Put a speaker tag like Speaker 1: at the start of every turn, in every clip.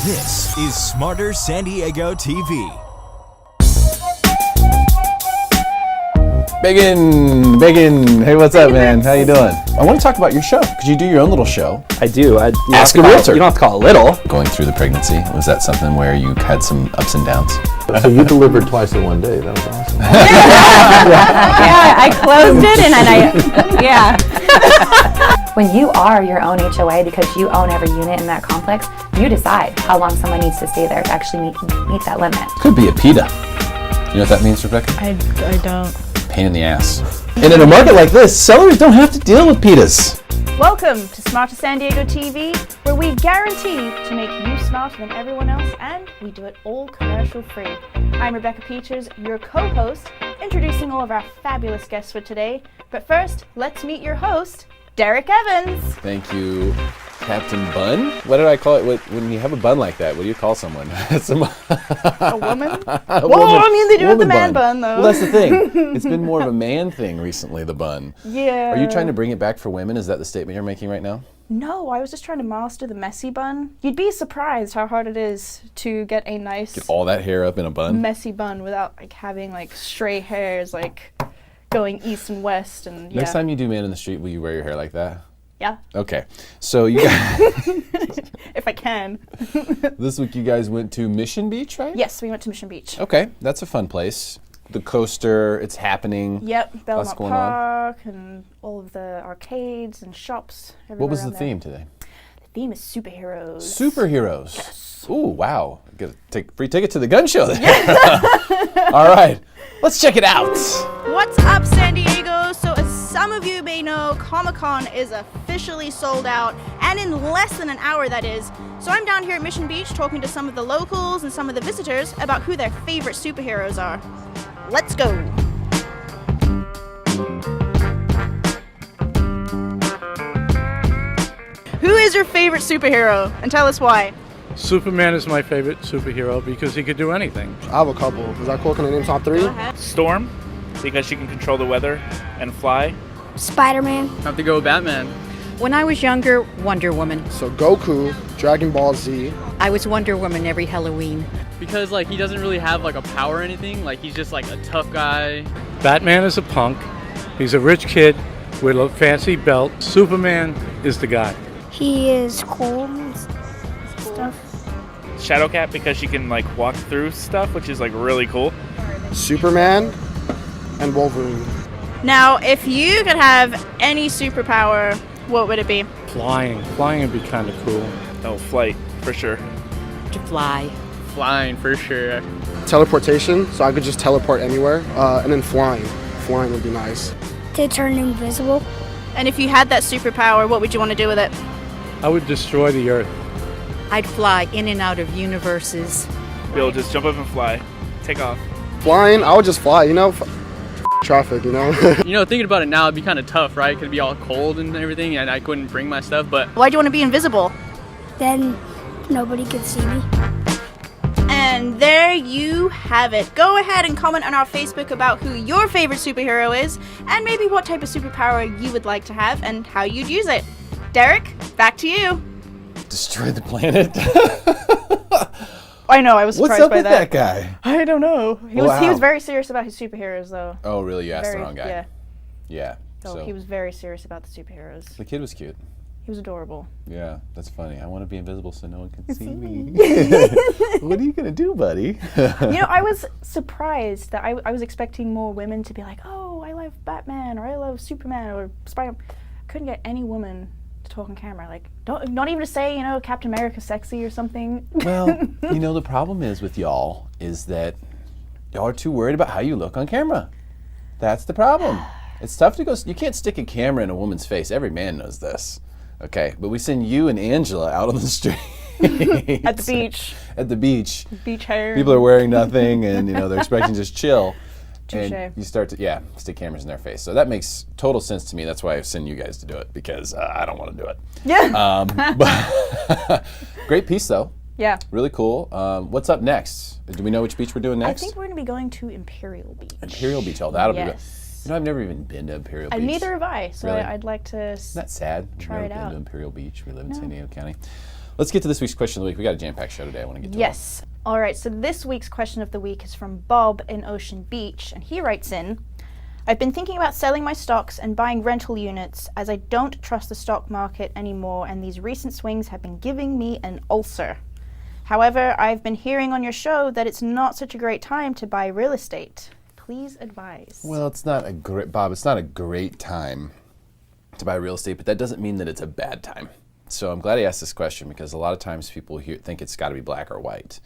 Speaker 1: This is Smarter San Diego TV.
Speaker 2: Bacon. Hey, what's up, man? How you doing? I want to talk about your show, because you do your own little show.
Speaker 3: I do.
Speaker 2: Ask a Realtor.
Speaker 3: You don't have to call it little.
Speaker 2: Going through the pregnancy, was that something where you had some ups and downs?
Speaker 4: So you delivered twice in one day. That was awesome.
Speaker 5: Yeah, I closed it and yeah. When you are your own HOA, because you own every unit in that complex, you decide how long someone needs to stay there to actually meet that limit.
Speaker 2: Could be a PITA. You know what that means, Rebecca?
Speaker 6: I don't.
Speaker 2: Pain in the ass. And in a market like this, sellers don't have to deal with PITAs.
Speaker 6: Welcome to Smarter San Diego TV, where we guarantee to make you smarter than everyone else, and we do it all commercial free. I'm Rebecca Peters, your co-host, introducing all of our fabulous guests for today. But first, let's meet your host, Derek Evans.
Speaker 2: Thank you, Captain Bun. What did I call it? When you have a bun like that, what do you call someone?
Speaker 6: A woman? I mean, they do have the man bun, though.
Speaker 2: Well, that's the thing. It's been more of a man thing recently, the bun.
Speaker 6: Yeah.
Speaker 2: Are you trying to bring it back for women? Is that the statement you're making right now?
Speaker 6: No, I was just trying to master the messy bun. You'd be surprised how hard it is to get a nice
Speaker 2: Get all that hair up in a bun?
Speaker 6: messy bun without having stray hairs going east and west and
Speaker 2: Next time you do Man in the Street, will you wear your hair like that?
Speaker 6: Yeah.
Speaker 2: Okay. So you guys,
Speaker 6: If I can.
Speaker 2: this week you guys went to Mission Beach, right?
Speaker 6: Yes, we went to Mission Beach.
Speaker 2: Okay, that's a fun place. The coaster, it's happening.
Speaker 6: Yep,
Speaker 2: Lots
Speaker 6: Belmont
Speaker 2: going on.
Speaker 6: Park and all of the arcades and shops.
Speaker 2: What was the
Speaker 6: around there.
Speaker 2: theme today?
Speaker 6: The theme is superheroes.
Speaker 2: Superheroes. Yes. Ooh, wow. Get a free ticket to the gun show then. All right, let's check it out.
Speaker 6: What's up, San Diego? So as some of you may know, Comic-Con is officially sold out, and in less than an hour that is. So I'm down here at Mission Beach talking to some of the locals and some of the visitors about who their favorite superheroes are. Let's go. Who is your favorite superhero? And tell us why.
Speaker 7: Superman is my favorite superhero because he could do anything.
Speaker 8: I have a couple. Is that cool? Can I name top three?
Speaker 6: Go ahead.
Speaker 9: Storm, because she can control the weather and fly.
Speaker 10: Spider-Man.
Speaker 3: Have to go with Batman.
Speaker 10: When I was younger, Wonder Woman.
Speaker 8: So Goku, Dragon Ball Z.
Speaker 10: I was Wonder Woman every Halloween.
Speaker 3: Because he doesn't really have a power or anything. He's just a tough guy.
Speaker 7: Batman is a punk. He's a rich kid with a fancy belt. Superman is the guy.
Speaker 10: He is cool and stuff.
Speaker 9: Shadowcat, because she can walk through stuff, which is really cool.
Speaker 8: Superman and Wolverine.
Speaker 6: Now, if you could have any superpower, what would it be?
Speaker 7: Flying. Flying would be kind of cool.
Speaker 9: Oh, flight, for sure.
Speaker 10: To fly.
Speaker 3: Flying, for sure.
Speaker 8: Teleportation, so I could just teleport anywhere. And then flying. Flying would be nice.
Speaker 10: To turn invisible.
Speaker 6: And if you had that superpower, what would you want to do with it?
Speaker 7: I would destroy the Earth.
Speaker 10: I'd fly in and out of universes.
Speaker 9: Be able to just jump up and fly. Take off.
Speaker 8: Flying, I would just fly, traffic,
Speaker 3: Thinking about it now, it'd be kind of tough, right? It could be all cold and everything, and I couldn't bring my stuff, but...
Speaker 6: Why do you want to be invisible?
Speaker 10: Then nobody could see me.
Speaker 6: And there you have it. Go ahead and comment on our Facebook about who your favorite superhero is, and maybe what type of superpower you would like to have and how you'd use it. Derek, back to you.
Speaker 2: Destroy the planet?
Speaker 6: I know, I was surprised
Speaker 2: What's up
Speaker 6: by
Speaker 2: with that guy?
Speaker 6: I don't know. He
Speaker 2: Wow.
Speaker 6: was very serious about his superheroes, though.
Speaker 2: Oh, really? You asked the wrong guy.
Speaker 6: Yeah.
Speaker 2: Yeah.
Speaker 6: So he was very serious about the superheroes.
Speaker 2: The kid was cute.
Speaker 6: He was adorable.
Speaker 2: Yeah, that's funny. I want to be invisible so no one can see me. What are you going to do, buddy?
Speaker 6: I was surprised that I was expecting more women to be like, oh, I love Batman, or I love Superman, or Spider-Man. I couldn't get any woman to talk on camera. Not even to say, Captain America's sexy or something.
Speaker 2: Well, the problem is with y'all is that y'all are too worried about how you look on camera. That's the problem. It's tough to go. You can't stick a camera in a woman's face. Every man knows this. Okay, but we send you and Angela out on the street.
Speaker 6: At the beach.
Speaker 2: At the beach.
Speaker 6: Beach hair.
Speaker 2: People are wearing nothing and they're expecting just chill.
Speaker 6: Touché.
Speaker 2: And you start to, stick cameras in their face. So that makes total sense to me. That's why I send you guys to do it, because I don't want to do it.
Speaker 6: Yeah.
Speaker 2: But great piece, though.
Speaker 6: Yeah.
Speaker 2: Really cool. What's up next? Do we know which beach we're doing next?
Speaker 6: I think we're going to be going to Imperial Beach.
Speaker 2: Imperial Beach. Oh, that'll be good.
Speaker 6: Yes.
Speaker 2: I've never even been to Imperial Beach.
Speaker 6: Neither have I, so
Speaker 2: Really?
Speaker 6: I'd like to
Speaker 2: Isn't that sad?
Speaker 6: try
Speaker 2: We've
Speaker 6: it
Speaker 2: never been
Speaker 6: out.
Speaker 2: to Imperial Beach. We live in San Diego County. Let's get to this week's question of the week. We got a jam-packed show today. I want to get to it.
Speaker 6: Yes. All right, so this week's question of the week is from Bob in Ocean Beach, and he writes in, I've been thinking about selling my stocks and buying rental units as I don't trust the stock market anymore, and these recent swings have been giving me an ulcer. However, I've been hearing on your show that it's not such a great time to buy real estate. Please advise.
Speaker 2: Well, it's not a great, Bob, it's not a great time to buy real estate, but that doesn't mean that it's a bad time. So I'm glad I asked this question because a lot of times people think it's got to be black or white.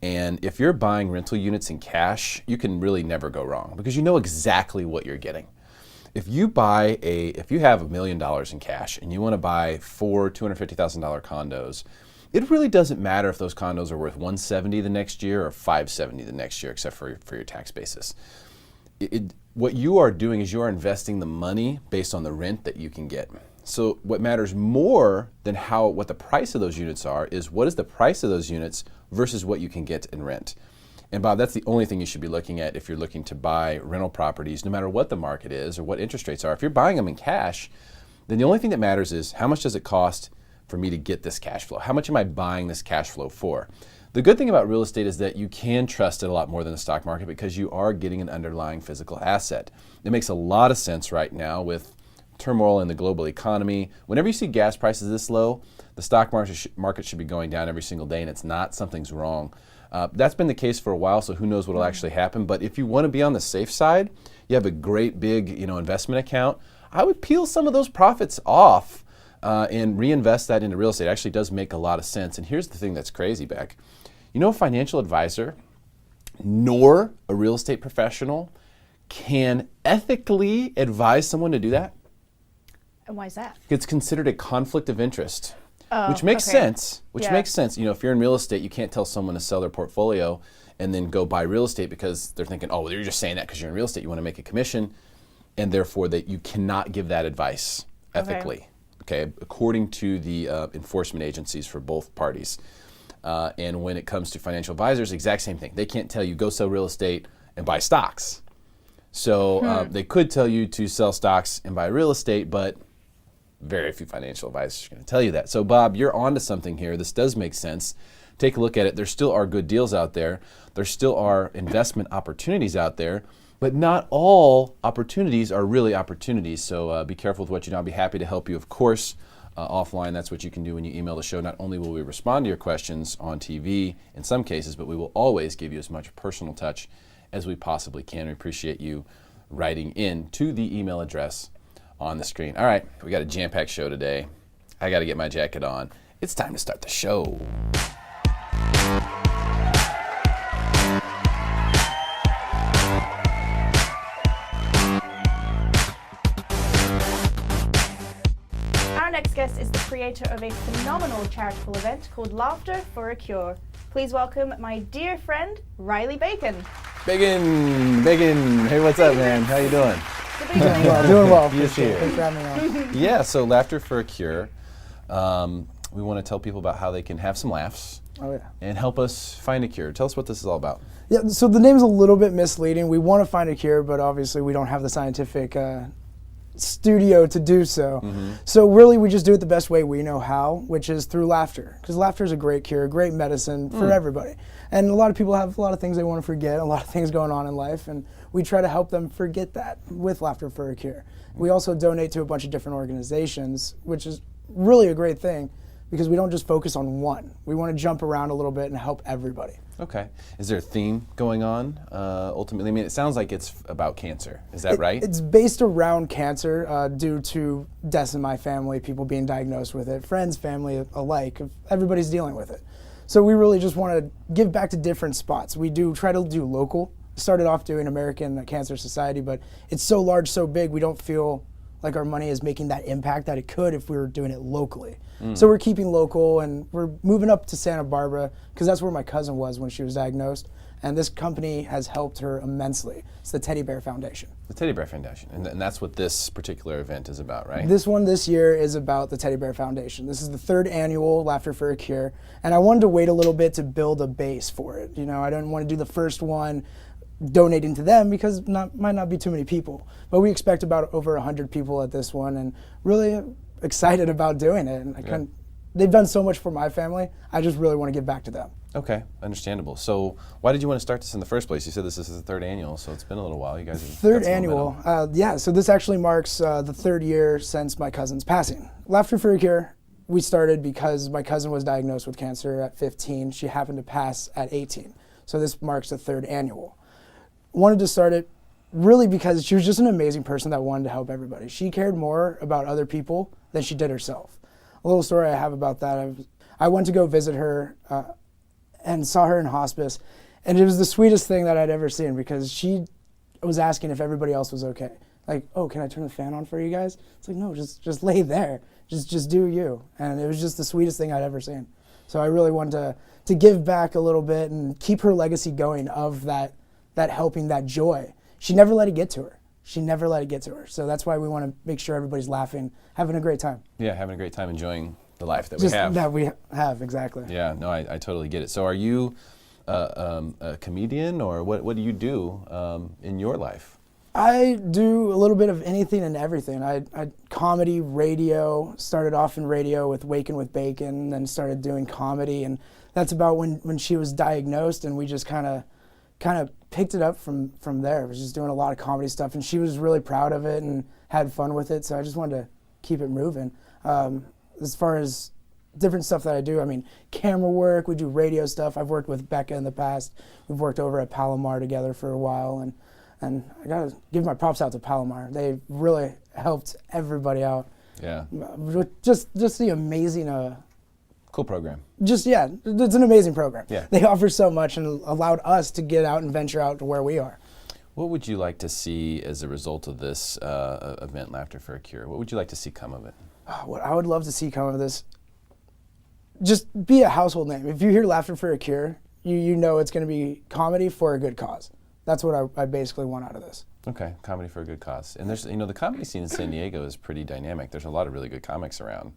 Speaker 2: And if you're buying rental units in cash, you can really never go wrong because you know exactly what you're getting. If you have $1 million in cash and you want to buy 4 $250,000 condos, it really doesn't matter if those condos are worth $170 the next year or $570 the next year, except for your tax basis. What you are doing is you are investing the money based on the rent that you can get. So what matters more than what the price of those units are is what is the price of those units versus what you can get in rent. And Bob, that's the only thing you should be looking at if you're looking to buy rental properties, no matter what the market is or what interest rates are. If you're buying them in cash, then the only thing that matters is how much does it cost for me to get this cash flow? How much am I buying this cash flow for? The good thing about real estate is that you can trust it a lot more than the stock market because you are getting an underlying physical asset. It makes a lot of sense right now with turmoil in the global economy. Whenever you see gas prices this low, the stock market should be going down every single day, and it's not. Something's wrong. That's been the case for a while, so who knows what will actually happen. But if you want to be on the safe side, you have a great big investment account, I would peel some of those profits off and reinvest that into real estate. It actually does make a lot of sense. And here's the thing that's crazy, Beck. A financial advisor nor a real estate professional can ethically advise someone to do that.
Speaker 6: And why is that?
Speaker 2: It's considered a conflict of interest,
Speaker 6: Oh,
Speaker 2: which makes
Speaker 6: okay.
Speaker 2: sense. Makes sense. If you're in real estate, you can't tell someone to sell their portfolio and then go buy real estate because they're thinking, oh, well, you're just saying that because you're in real estate. You want to make a commission, and therefore that you cannot give that advice ethically. Okay, according to the enforcement agencies for both parties. And when it comes to financial advisors, exact same thing. They can't tell you go sell real estate and buy stocks. So they could tell you to sell stocks and buy real estate, but very few financial advisors are going to tell you that. So Bob, you're onto something here. This does make sense. Take a look at it. There still are good deals out there. There still are investment opportunities out there, but not all opportunities are really opportunities. So be careful with what you do. I'll be happy to help you, of course, offline. That's what you can do when you email the show. Not only will we respond to your questions on TV in some cases, but we will always give you as much personal touch as we possibly can. We appreciate you writing in to the email address on the screen. All right, we got a jam-packed show today. I got to get my jacket on. It's time to start the show.
Speaker 6: Our next guest is the creator of a phenomenal charitable event called Laughter for a Cure. Please welcome my dear friend, Riley Bacon.
Speaker 2: Bacon. Hey, what's up, man? How you doing?
Speaker 11: Doing well.
Speaker 2: He is here.
Speaker 11: Thanks for having me on.
Speaker 2: Yeah, so Laughter for a Cure. We want to tell people about how they can have some laughs and help us find a cure. Tell us what this is all about.
Speaker 11: Yeah, so the name's a little bit misleading. We want to find a cure, but obviously we don't have the scientific studio to do so. So really we just do it the best way we know how, which is through laughter. Because laughter is a great cure, great medicine for everybody. And a lot of people have a lot of things they want to forget, a lot of things going on in life, and we try to help them forget that with Laughter for a Cure. We also donate to a bunch of different organizations, which is really a great thing because we don't just focus on one. We want to jump around a little bit and help everybody.
Speaker 2: Okay. Is there a theme going on ultimately? I mean, it sounds like it's about cancer. Is that right?
Speaker 11: It's based around cancer due to deaths in my family, people being diagnosed with it, friends, family alike. Everybody's dealing with it. So we really just want to give back to different spots. We do try to do local. Started off doing American Cancer Society, but it's so large, so big, we don't feel like our money is making that impact that it could if we were doing it locally. So we're keeping local, and we're moving up to Santa Barbara because that's where my cousin was when she was diagnosed. And this company has helped her immensely. It's the Teddy Bear Foundation.
Speaker 2: The Teddy Bear Foundation, and that's what this particular event is about, right?
Speaker 11: This one this year is about the Teddy Bear Foundation. This is the 3rd annual Laughter for a Cure, and I wanted to wait a little bit to build a base for it. I didn't want to do the first one donating to them because might not be too many people. But we expect about over 100 people at this one, and really excited about doing it. And they've done so much for my family. I just really want to give back to them.
Speaker 2: Okay, understandable. So why did you want to start this in the first place? You said this is the third annual, so it's been a little while. You guys have
Speaker 11: Third annual, yeah. So this actually marks the third year since my cousin's passing. Laughter for a Cure, we started because my cousin was diagnosed with cancer at 15. She happened to pass at 18. So this marks the third annual. Wanted to start it really because she was just an amazing person that wanted to help everybody. She cared more about other people than she did herself. A little story I have about that. I went to go visit her and saw her in hospice, and it was the sweetest thing that I'd ever seen because she was asking if everybody else was okay. Like, oh, can I turn the fan on for you guys? It's like, no, just lay there. Just do you. And it was just the sweetest thing I'd ever seen. So I really wanted to give back a little bit and keep her legacy going of that helping, that joy. She never let it get to her. So that's why we want to make sure everybody's laughing, having a great time.
Speaker 2: Yeah, having a great time enjoying the life that we have.
Speaker 11: That we have, exactly.
Speaker 2: Yeah, no, I totally get it. So are you a comedian, or what do you do in your life?
Speaker 11: I do a little bit of anything and everything. I comedy, radio, started off in radio with Wakin' with Bacon, then started doing comedy, and that's about when she was diagnosed, and we just kind of picked it up from there. I was just doing a lot of comedy stuff, and she was really proud of it and had fun with it, so I just wanted to keep it moving. As far as different stuff that I do, I mean, camera work, we do radio stuff. I've worked with Becca in the past. We've worked over at Palomar together for a while, and I gotta give my props out to Palomar. They really helped everybody out.
Speaker 2: Yeah.
Speaker 11: Just the amazing...
Speaker 2: cool program.
Speaker 11: It's an amazing program.
Speaker 2: Yeah.
Speaker 11: They offer so much and allowed us to get out and venture out to where we are.
Speaker 2: What would you like to see as a result of this event, Laughter for a Cure? What would you like to see come of it?
Speaker 11: What I would love to see come of this, just be a household name. If you hear Laughter for a Cure, you know it's going to be comedy for a good cause. That's what I basically want out of this.
Speaker 2: Okay, comedy for a good cause. And there's, the comedy scene in San Diego is pretty dynamic. There's a lot of really good comics around.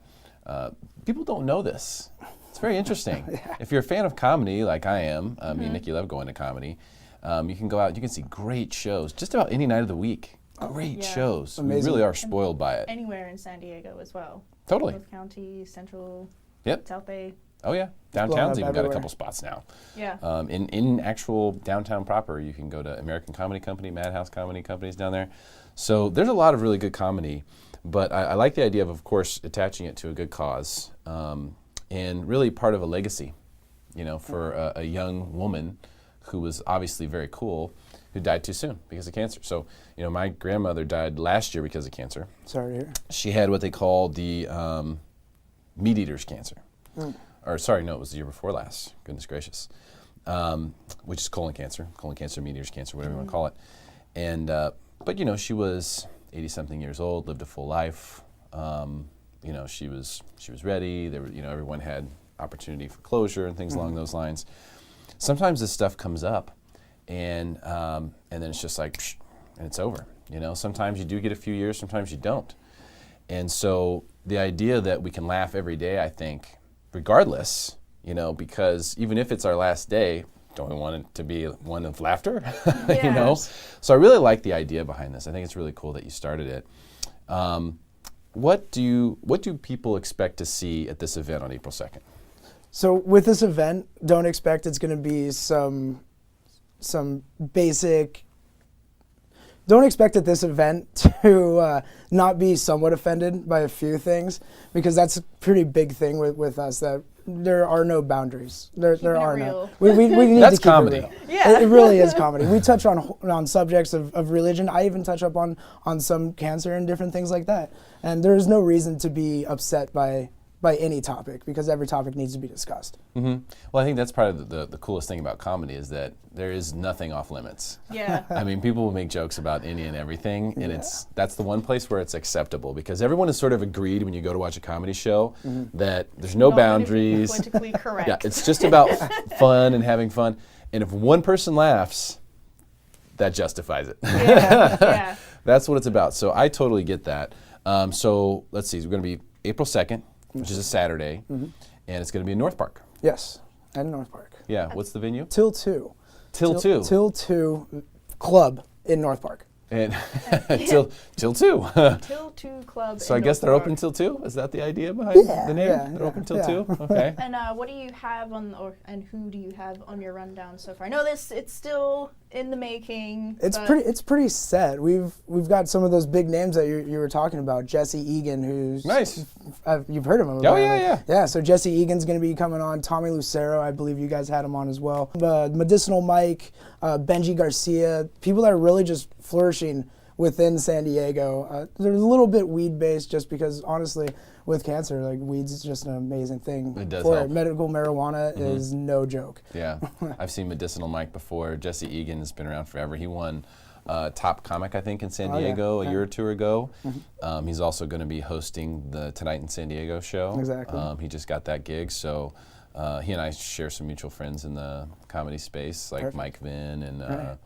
Speaker 2: People don't know this. It's very interesting. Yeah. If you're a fan of comedy, like I am, me and Nikki love going to comedy, you can go out, you can see great shows just about any night of the week. Great shows.
Speaker 11: Amazing.
Speaker 2: We really are spoiled by it.
Speaker 6: Anywhere in San Diego as well.
Speaker 2: Totally.
Speaker 6: North County, Central,
Speaker 2: Yep.
Speaker 6: South Bay.
Speaker 2: Oh yeah, downtown's even got a couple spots now.
Speaker 6: Yeah.
Speaker 2: In actual downtown proper, you can go to American Comedy Company, Madhouse Comedy Company's down there. So there's a lot of really good comedy, but I like the idea of course, attaching it to a good cause, and really part of a legacy, for a young woman who was obviously very cool, who died too soon because of cancer. So, my grandmother died last year because of cancer.
Speaker 11: Sorry to hear.
Speaker 2: She had what they call the meat eater's cancer. Or sorry, no, it was the year before last. Goodness gracious. Which is colon cancer, meat eater's cancer, whatever you want to call it. And but she was 80-something years old, lived a full life. She was ready. There were, everyone had opportunity for closure and things along those lines. Sometimes this stuff comes up, and then it's just like, psh, and it's over. Sometimes you do get a few years, sometimes you don't. And so the idea that we can laugh every day, I think, regardless, because even if it's our last day, don't we want it to be one of laughter?
Speaker 6: Yes.
Speaker 2: So I really like the idea behind this. I think it's really cool that you started it. What do people expect to see at this event on April 2nd?
Speaker 11: So with this event, don't expect it's going to be some basic. Don't expect at this event to not be somewhat offended by a few things, because that's a pretty big thing with us, that there are no boundaries. There are no. We need
Speaker 2: that's
Speaker 11: to keep
Speaker 2: comedy.
Speaker 11: it real.
Speaker 6: Yeah.
Speaker 11: It really is comedy. We touch on subjects of religion. I even touch up on some cancer and different things like that. And there is no reason to be upset by any topic, because every topic needs to be discussed.
Speaker 2: Mm-hmm. Well, I think that's part of the coolest thing about comedy is that there is nothing off limits.
Speaker 6: Yeah.
Speaker 2: I mean, people will make jokes about any and everything, and that's the one place where it's acceptable, because everyone has sort of agreed when you go to watch a comedy show that there's no boundaries.
Speaker 6: Politically correct.
Speaker 2: Yeah, it's just about fun and having fun. And if one person laughs, that justifies it.
Speaker 6: Yeah.
Speaker 2: That's what it's about. So I totally get that. So let's see, we're going to be April 2nd. Which is a Saturday, and it's going to be in North Park.
Speaker 11: Yes, at North Park.
Speaker 2: Yeah, what's the venue?
Speaker 11: Till 2.
Speaker 2: Till 2.
Speaker 11: Till 2 club in North Park.
Speaker 2: And till 2.
Speaker 6: Till 2 club.
Speaker 2: So I
Speaker 6: in
Speaker 2: guess they're
Speaker 6: North
Speaker 2: open
Speaker 6: Park.
Speaker 2: till 2? Is that the idea behind
Speaker 11: Yeah,
Speaker 2: the name?
Speaker 11: yeah,
Speaker 2: They're open till
Speaker 11: yeah.
Speaker 2: 2? Okay.
Speaker 6: And what do you have and who do you have on your rundown so far? I know it's still in the making.
Speaker 11: It's pretty set. We've got some of those big names that you were talking about. Jesse Egan, who's
Speaker 2: nice.
Speaker 11: You've heard of him.
Speaker 2: Oh yeah.
Speaker 11: Yeah. So Jesse Egan's going to be coming on. Tommy Lucero, I believe you guys had him on as well. Medicinal Mike, Benji Garcia, people that are really just flourishing within San Diego. They're a little bit weed based, just because honestly, with cancer, like weeds is just an amazing thing.
Speaker 2: It does
Speaker 11: for
Speaker 2: help.
Speaker 11: it. Medical marijuana is no joke.
Speaker 2: Yeah, I've seen Medicinal Mike before. Jesse Egan has been around forever. He won Top Comic, I think, in San Diego a year or 2 ago. He's also going to be hosting the Tonight in San Diego show.
Speaker 11: Exactly.
Speaker 2: He just got that gig, so he and I share some mutual friends in the comedy space, like
Speaker 11: Perfect.
Speaker 2: Mike Vinn and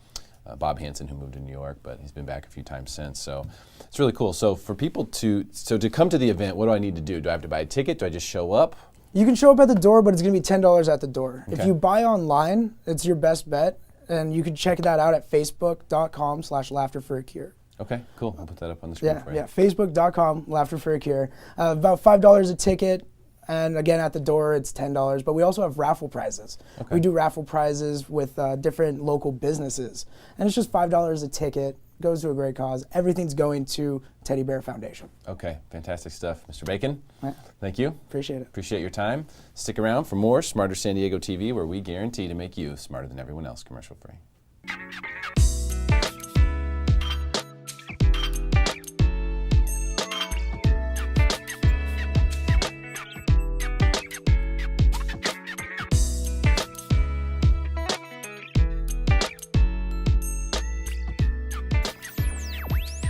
Speaker 2: Bob Hansen, who moved to New York, but he's been back a few times since. So it's really cool. So for people to come to the event, what do I need to do? Do I have to buy a ticket? Do I just show up?
Speaker 11: You can show up at the door, but it's going to be $10 at the door.
Speaker 2: Okay.
Speaker 11: If you buy online, it's your best bet, and you can check that out at facebook.com/laughter for a cure.
Speaker 2: Okay, cool. I'll put that up on the screen for you.
Speaker 11: Yeah, facebook.com/laughter for a cure. About $5 a ticket. And again, at the door, it's $10. But we also have raffle prizes.
Speaker 2: Okay.
Speaker 11: We do raffle prizes with different local businesses. And it's just $5 a ticket. Goes to a great cause. Everything's going to Teddy Bear Foundation.
Speaker 2: Okay, fantastic stuff. Mr. Bacon,
Speaker 11: Yeah.
Speaker 2: thank you.
Speaker 11: Appreciate it.
Speaker 2: Appreciate your time. Stick around for more Smarter San Diego TV, where we guarantee to make you smarter than everyone else, commercial free.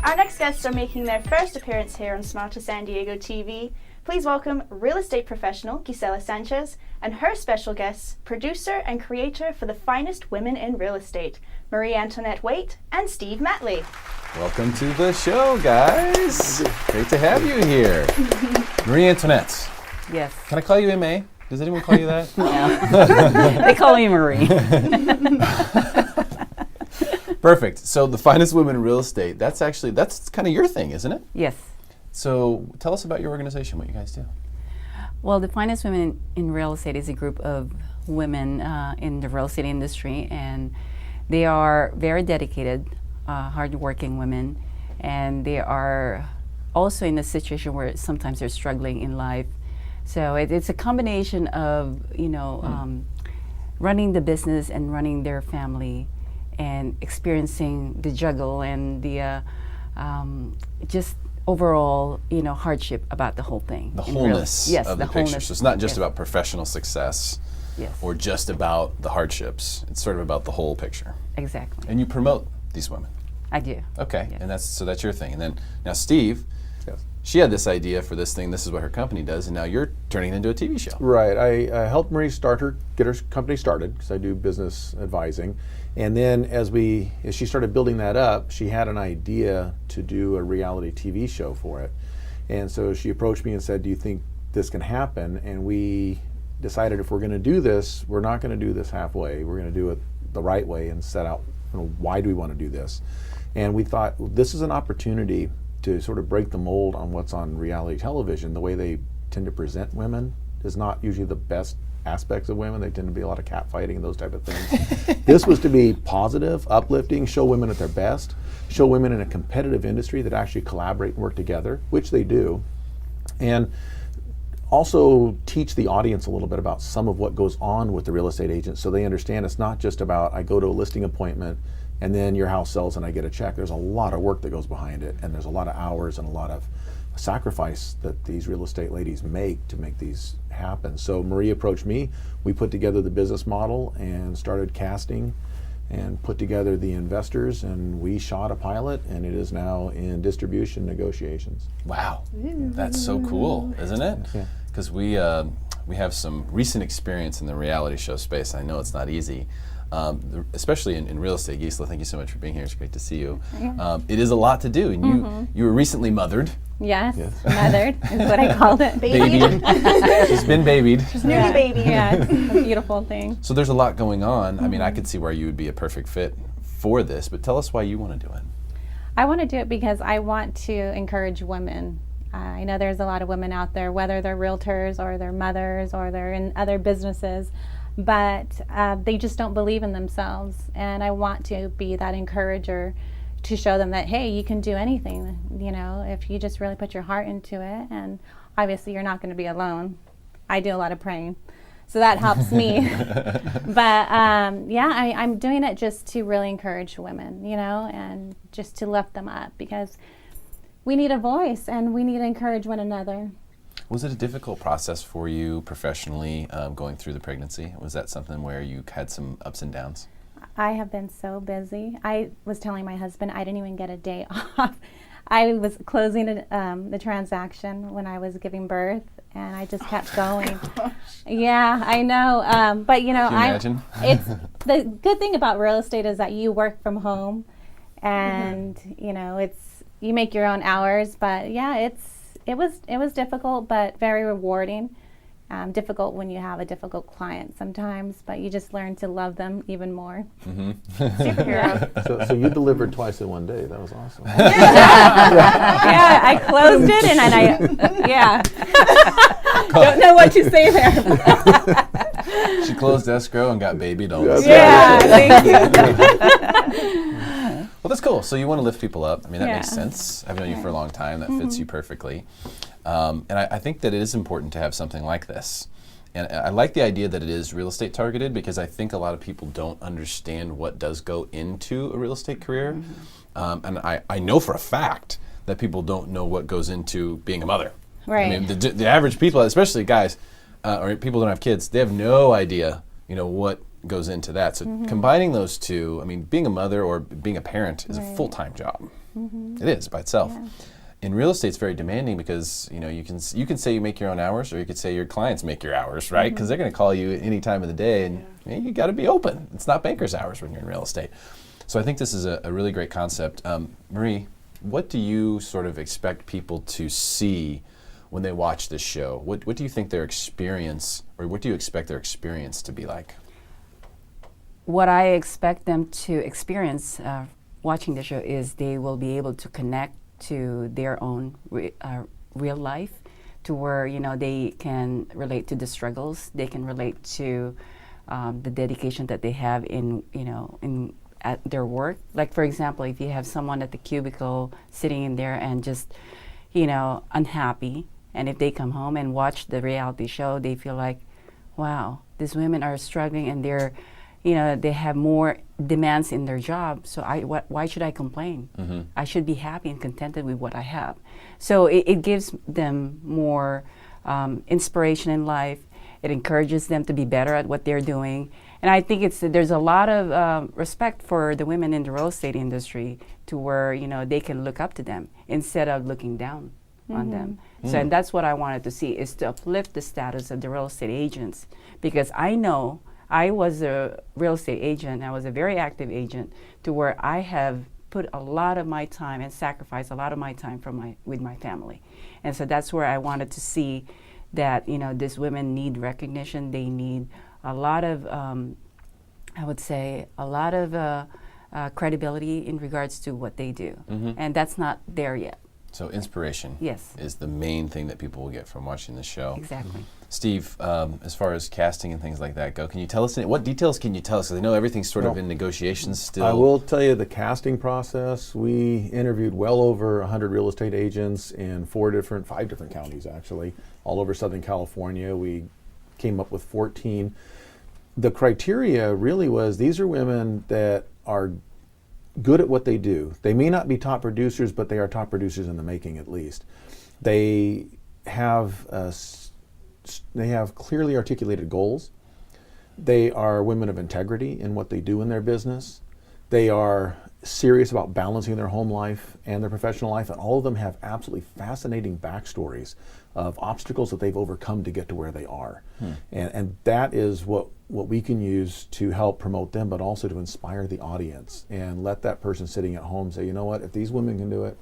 Speaker 6: Our next guests are making their first appearance here on Smarter San Diego TV. Please welcome real estate professional Gisela Sanchez and her special guests, producer and creator for the finest women in real estate, Marie Antoinette Waite and Steve Matley.
Speaker 2: Welcome to the show, guys. Great to have you here. Marie Antoinette.
Speaker 12: Yes.
Speaker 2: Can I call you M.A.? Does anyone call you that?
Speaker 12: No. They call me Marie.
Speaker 2: Perfect. So the finest women in real estate, that's kind of your thing, isn't it?
Speaker 12: Yes.
Speaker 2: So tell us about your organization, what you guys do.
Speaker 12: Well, the Finest Women in Real Estate is a group of women in the real estate industry, and they are very dedicated, hardworking women, and they are also in a situation where sometimes they're struggling in life. So it's a combination of, running the business and running their family and experiencing the juggle and the just overall, hardship about the whole thing.
Speaker 2: The wholeness of the picture.
Speaker 12: wholeness.
Speaker 2: So it's not just about professional success
Speaker 12: Yes.
Speaker 2: or just about the hardships. It's sort of about the whole picture.
Speaker 12: Exactly.
Speaker 2: And you promote these women.
Speaker 12: I do.
Speaker 2: Okay,
Speaker 12: Yes.
Speaker 2: and that's your thing. And then now Steve, she had this idea for this thing. This is what her company does, and now you're turning it into a TV show.
Speaker 4: Right. I helped Marie get her company started because I do business advising. And then as she started building that up, she had an idea to do a reality TV show for it. And so she approached me and said, "Do you think this can happen?" And we decided if we're going to do this, we're not going to do this halfway. We're going to do it the right way and set out, why do we want to do this? And we thought, this is an opportunity to sort of break the mold on what's on reality television. The way they tend to present women is not usually the best aspects of women. They tend to be a lot of catfighting and those type of things. This was to be positive, uplifting, show women at their best, show women in a competitive industry that actually collaborate and work together, which they do, and also teach the audience a little bit about some of what goes on with the real estate agent so they understand it's not just about I go to a listing appointment and then your house sells and I get a check. There's a lot of work that goes behind it, and there's a lot of hours and a lot of sacrifice that these real estate ladies make to make these happen. So Marie approached me, we put together the business model and started casting and put together the investors, and we shot a pilot, and it is now in distribution negotiations.
Speaker 2: Wow, that's so cool, isn't it? Because we have some recent experience in the reality show space. I know it's not easy. Especially in real estate. Gisela, thank you so much for being here. It's great to see you. It is a lot to do, and you were recently mothered.
Speaker 5: Yes, mothered is what I called it.
Speaker 2: Babied. She's been babied.
Speaker 6: She's newly baby.
Speaker 5: Yeah, it's a beautiful thing.
Speaker 2: So there's a lot going on. I mean, I could see where you would be a perfect fit for this, but tell us why you want to do it.
Speaker 13: I want to do it because I want to encourage women. I know there's a lot of women out there, whether they're realtors or they're mothers or they're in other businesses, but they just don't believe in themselves. And I want to be that encourager to show them that, hey, you can do anything, you know, if you just really put your heart into it. And obviously you're not going to be alone. I do a lot of praying, so that helps me. But yeah, I'm doing it just to really encourage women, you know, and just to lift them up, because we need a voice and we need to encourage one another.
Speaker 2: Was it a difficult process for you professionally going through the pregnancy? Was that something where you had some ups and downs?
Speaker 13: I have been so busy. I was telling my husband I didn't even get a day off. I was closing the transaction when I was giving birth, and I just kept going. Yeah, I know. But you know, it's the good thing about real estate is that you work from home, and you know, you make your own hours. But yeah, it was difficult, but very rewarding. Difficult when you have a difficult client sometimes, but you just learn to love them even more.
Speaker 6: Superhero.
Speaker 4: So you delivered twice in one day. That was awesome.
Speaker 13: Yeah, I closed it and I don't know what to say there.
Speaker 2: She closed escrow and got baby dolls.
Speaker 13: Yeah, thank you.
Speaker 2: Well, that's cool. So you want to lift people up. I mean, that makes sense. I've known you for a long time. That fits you perfectly. And I think that it is important to have something like this. And I like the idea that it is real estate targeted, because I think a lot of people don't understand what does go into a real estate career. And I know for a fact that people don't know what goes into being a mother.
Speaker 13: Right.
Speaker 2: I mean, the average people, especially guys, or people who don't have kids, they have no idea, you know, what goes into that. So combining those two, I mean, being a mother or being a parent is a full-time job. It is by itself.
Speaker 13: Yeah.
Speaker 2: In real estate, it's very demanding, because you know you can say you make your own hours, or you could say your clients make your hours, right? Because they're going to call you any time of the day, and you got to be open. It's not banker's hours when you're in real estate. So I think this is a really great concept. Marie, what do you sort of expect people to see when they watch this show? What do you think their experience, or what do you expect their experience to be like?
Speaker 12: What I expect them to experience watching the show is they will be able to connect to their own real life, to where, you know, they can relate to the struggles, they can relate to the dedication that they have in, you know, at their work. Like, for example, if you have someone at the cubicle sitting in there and just, you know, unhappy, and if they come home and watch the reality show, they feel like, wow, these women are struggling, and they're, you know, they have more demands in their job, so why should I complain? I should be happy and contented with what I have. So it gives them more inspiration in life. It encourages them to be better at what they're doing. And I think there's a lot of respect for the women in the real estate industry, to where, you know, they can look up to them instead of looking down on them. So, and that's what I wanted to see, is to uplift the status of the real estate agents, because I know I was a real estate agent. I was a very active agent, to where I have put a lot of my time and sacrificed a lot of my time with my family. And so that's where I wanted to see that, you know, these women need recognition. They need a lot of, I would say, a lot of credibility in regards to what they do. And that's not there yet.
Speaker 2: So inspiration is the main thing that people will get from watching the show.
Speaker 12: Exactly.
Speaker 2: Steve, as far as casting and things like that go, can you tell us, what details can you tell us? Because I know everything's sort of in negotiations still.
Speaker 4: I will tell you the casting process. We interviewed well over 100 real estate agents in 5 different counties, actually, all over Southern California. We came up with 14. The criteria really was, these are women that are good at what they do. They may not be top producers, but they are top producers in the making, at least. They have clearly articulated goals. They are women of integrity in what they do in their business. They are serious about balancing their home life and their professional life, and all of them have absolutely fascinating backstories of obstacles that they've overcome to get to where they are. And that is what we can use to help promote them, but also to inspire the audience and let that person sitting at home say, you know what, if these women can do it,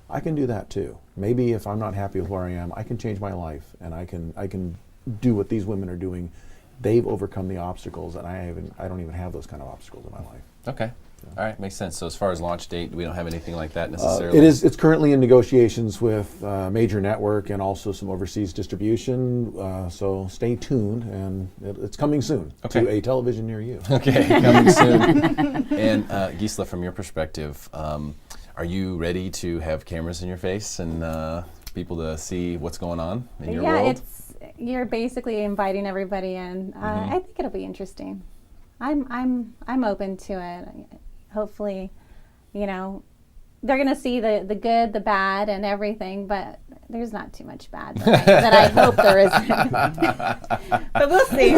Speaker 4: I can do that too. Maybe if I'm not happy with where I am, I can change my life, and I can do what these women are doing. They've overcome the obstacles, and I don't even have those kind of obstacles in my life.
Speaker 2: Okay. All right, makes sense. So as far as launch date, we don't have anything like that necessarily?
Speaker 4: It's currently in negotiations with major network and also some overseas distribution. So stay tuned, and it's coming soon to a television near you.
Speaker 2: Okay, coming soon. And Gisela, from your perspective, are you ready to have cameras in your face and people to see what's going on in your world?
Speaker 13: You're basically inviting everybody in. I think it'll be interesting. I'm open to it. Hopefully, you know, they're going to see the good, the bad, and everything, but there's not too much bad that I hope there isn't. But we'll see.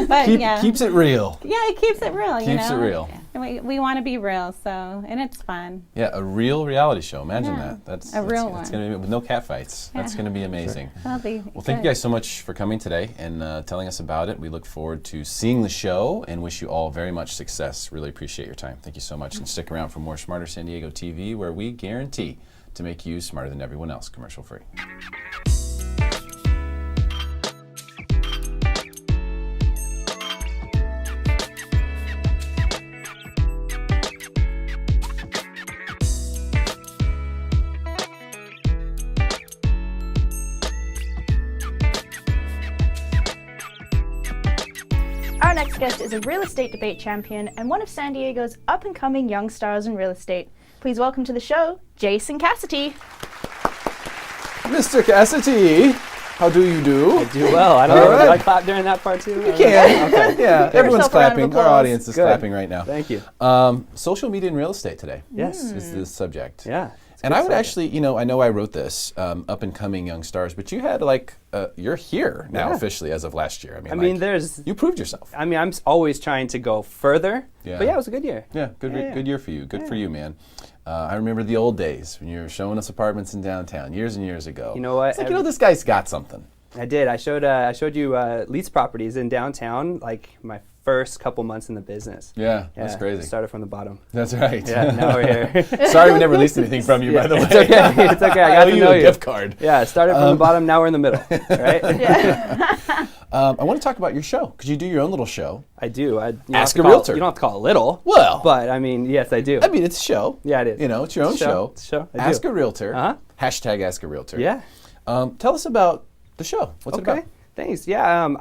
Speaker 13: But
Speaker 2: keeps it real.
Speaker 13: Yeah, it keeps it real.
Speaker 2: Keeps it real.
Speaker 13: And we want to be real, and it's fun.
Speaker 2: Yeah, a real reality show. Imagine that.
Speaker 13: That's a real one.
Speaker 2: It's going to be with no cat fights.
Speaker 13: Yeah.
Speaker 2: That's going to be amazing.
Speaker 13: That'll be
Speaker 2: well, thank you guys so much for coming today and telling us about it. We look forward to seeing the show and wish you all very much success. Really appreciate your time. Thank you so much. And stick around for more Smarter San Diego TV, where we guarantee to make you smarter than everyone else, commercial free.
Speaker 6: Our next guest is a real estate debate champion and one of San Diego's up-and-coming young stars in real estate. Please welcome to the show, Jason Cassidy.
Speaker 2: Mr. Cassidy, how do you do?
Speaker 14: I do well. I don't know. Did I clap during that part too?
Speaker 2: You can. Okay. Yeah, everyone's clapping. Our audience is
Speaker 14: Good.
Speaker 2: clapping right now.
Speaker 14: Thank you.
Speaker 2: Social media and real estate today.
Speaker 14: Yes.
Speaker 2: Is the subject.
Speaker 14: Yeah.
Speaker 2: And I would actually, I know I wrote this, up and coming young stars, but you had you're here now officially as of last year.
Speaker 14: I mean,
Speaker 2: you proved yourself.
Speaker 14: I mean, I'm always trying to go further.
Speaker 2: Yeah.
Speaker 14: But yeah, it was a good year.
Speaker 2: Yeah, good year for you. Good for you, man. I remember the old days when you were showing us apartments in downtown years and years ago.
Speaker 14: You know what?
Speaker 2: It's like, this guy's got something.
Speaker 14: I did. I showed you lease properties in downtown, like my first couple months in the business.
Speaker 2: Yeah, that's crazy.
Speaker 14: Started from the bottom.
Speaker 2: That's right.
Speaker 14: Yeah, now we're here.
Speaker 2: Sorry we never leased anything from you, by the way.
Speaker 14: It's okay. It's okay. I got to know
Speaker 2: you a gift card.
Speaker 14: Yeah, started from the bottom. Now we're in the middle. Right?
Speaker 6: Yeah.
Speaker 2: I want to talk about your show because you do your own little show.
Speaker 14: I do.
Speaker 2: Ask a Realtor.
Speaker 14: You don't have to call it little.
Speaker 2: Well,
Speaker 14: but I mean, yes, I do.
Speaker 2: I mean, it's a show.
Speaker 14: Yeah, it is.
Speaker 2: It's your own show.
Speaker 14: It's a show.
Speaker 2: Ask a Realtor. Hashtag Ask a Realtor.
Speaker 14: Yeah.
Speaker 2: Tell us about the show. What's it about?
Speaker 14: Thanks. Yeah.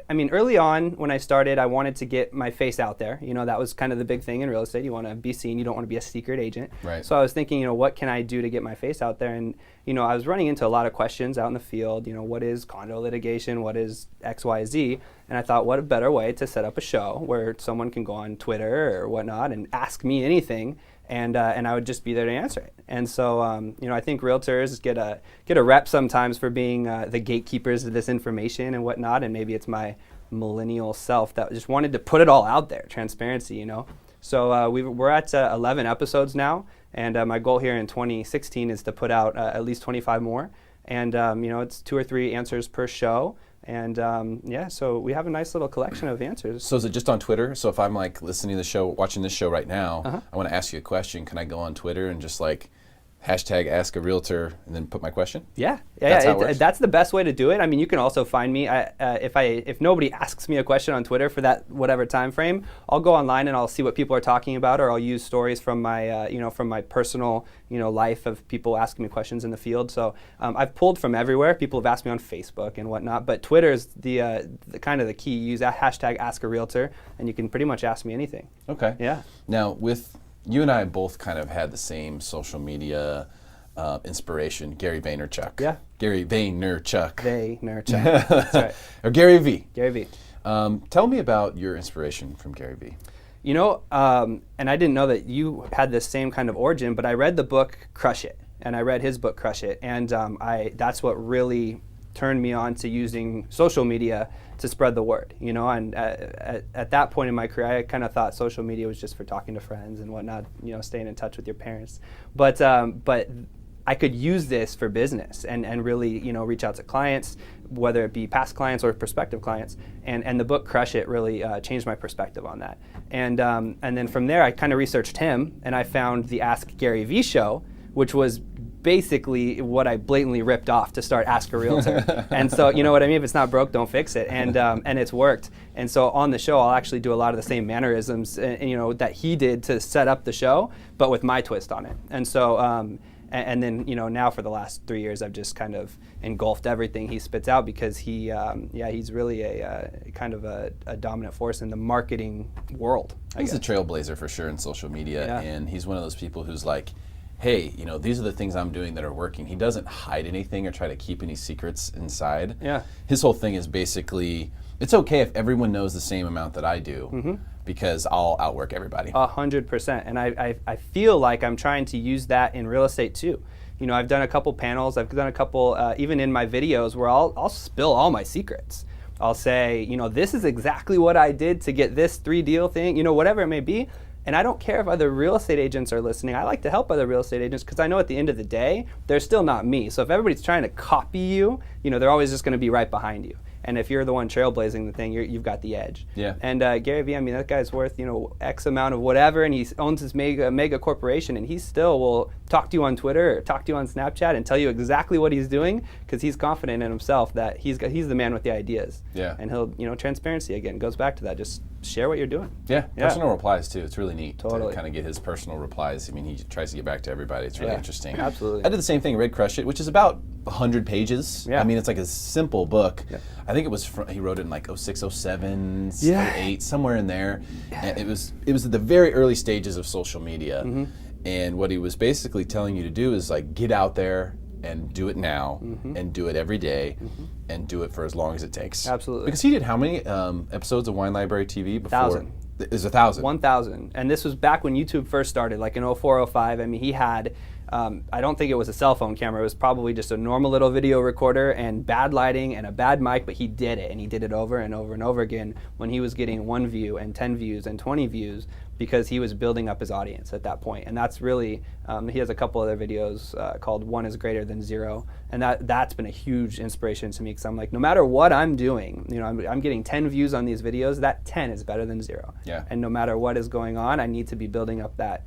Speaker 14: I mean, early on when I started, I wanted to get my face out there. That was kind of the big thing in real estate. You want to be seen. You don't want to be a secret agent.
Speaker 2: Right.
Speaker 14: So I was thinking, what can I do to get my face out there? And, I was running into a lot of questions out in the field. What is condo litigation? What is X, Y, Z? And I thought, what a better way to set up a show where someone can go on Twitter or whatnot and ask me anything. And I would just be there to answer it. And so, I think realtors get a rep sometimes for being the gatekeepers of this information and whatnot. And maybe it's my millennial self that just wanted to put it all out there, transparency, So we're at 11 episodes now. And my goal here in 2016 is to put out at least 25 more. And, it's 2 or 3 answers per show. And so we have a nice little collection of answers.
Speaker 2: So is it just on Twitter? So if I'm listening to the show, watching this show right now, I want to ask you a question. Can I go on Twitter and just hashtag Ask a Realtor and then put my question?
Speaker 14: Yeah.
Speaker 2: That's how it works?
Speaker 14: That's the best way to do it. I mean, you can also find me. If nobody asks me a question on Twitter for that whatever time frame, I'll go online and I'll see what people are talking about, or I'll use stories from my from my personal life of people asking me questions in the field. So I've pulled from everywhere. People have asked me on Facebook and whatnot, but Twitter is the kind of the key. Use that hashtag Ask a Realtor, and you can pretty much ask me anything.
Speaker 2: Okay.
Speaker 14: Yeah.
Speaker 2: Now you and I both kind of had the same social media inspiration, Gary Vaynerchuk.
Speaker 14: Yeah.
Speaker 2: Gary Vaynerchuk.
Speaker 14: Vaynerchuk. That's right.
Speaker 2: Or Gary V.
Speaker 14: Gary V.
Speaker 2: Tell me about your inspiration from Gary V.
Speaker 14: And I didn't know that you had the same kind of origin, but I read the book Crush It, and I read his book Crush It, and that's what really turned me on to using social media to spread the word, and at that point in my career, I kind of thought social media was just for talking to friends and whatnot, staying in touch with your parents. But I could use this for business and really, reach out to clients, whether it be past clients or prospective clients. And the book Crush It really changed my perspective on that. And then from there, I kind of researched him, and I found the Ask Gary V show, which was basically what I blatantly ripped off to start Ask a Realtor. And so, you know what I mean? If it's not broke, don't fix it. And it's worked. And so on the show, I'll actually do a lot of the same mannerisms, you know, that he did to set up the show, but with my twist on it. And so, and then, you know, now for the last 3 years, I've just kind of engulfed everything he spits out because he's really a kind of a dominant force in the marketing world.
Speaker 2: He's a trailblazer for sure in social media, and he's one of those people who's like, hey, you know, these are the things I'm doing that are working. He doesn't hide anything or try to keep any secrets inside.
Speaker 14: Yeah.
Speaker 2: His whole thing is basically, it's okay if everyone knows the same amount that I do, because I'll outwork everybody.
Speaker 14: 100%. And I feel like I'm trying to use that in real estate too. You know, I've done a couple panels, I've done a couple, even in my videos where I'll spill all my secrets. I'll say, you know, this is exactly what I did to get this 3-deal thing, you know, whatever it may be. And I don't care if other real estate agents are listening. I like to help other real estate agents because I know at the end of the day, they're still not me. So if everybody's trying to copy you, you know, they're always just going to be right behind you. And if you're the one trailblazing the thing, you've got the edge.
Speaker 2: Yeah.
Speaker 14: And Gary Vee, I mean, that guy's worth, you know, X amount of whatever, and he owns his mega corporation, and he still will talk to you on Twitter or talk to you on Snapchat and tell you exactly what he's doing because he's confident in himself that he's the man with the ideas.
Speaker 2: Yeah.
Speaker 14: And he'll, you know, transparency again goes back to that. Just share what you're doing.
Speaker 2: Yeah. Personal replies too. It's really neat
Speaker 14: Totally.
Speaker 2: to kind of get his personal replies. I mean, he tries to get back to everybody. It's really interesting.
Speaker 14: Absolutely.
Speaker 2: I did the same thing, Red Crush It, which is about 100 pages.
Speaker 14: Yeah.
Speaker 2: I mean, it's like a simple book.
Speaker 14: Yeah.
Speaker 2: I think it was he wrote it in like 06, 07,
Speaker 14: Yeah.
Speaker 2: 08, somewhere in there. And it was at the very early stages of social media. And what he was basically telling you to do is like get out there and do it now and do it every day and do it for as long as it takes.
Speaker 14: Absolutely.
Speaker 2: Because he did how many episodes of Wine Library TV before?
Speaker 14: 1,000.
Speaker 2: There's 1,000.
Speaker 14: 1,000. And this was back when YouTube first started, like in 04, 05. I mean, he had, I don't think it was a cell phone camera. It was probably just a normal little video recorder and bad lighting and a bad mic, but he did it. And he did it over and over and over again when he was getting 1 view and 10 views and 20 views because he was building up his audience at that point. And that's really, he has a couple other videos called 1 is Greater Than 0. And that's been a huge inspiration to me because I'm like, no matter what I'm doing, you know, I'm getting 10 views on these videos, that 10 is better than 0.
Speaker 2: Yeah.
Speaker 14: And no matter what is going on, I need to be building up that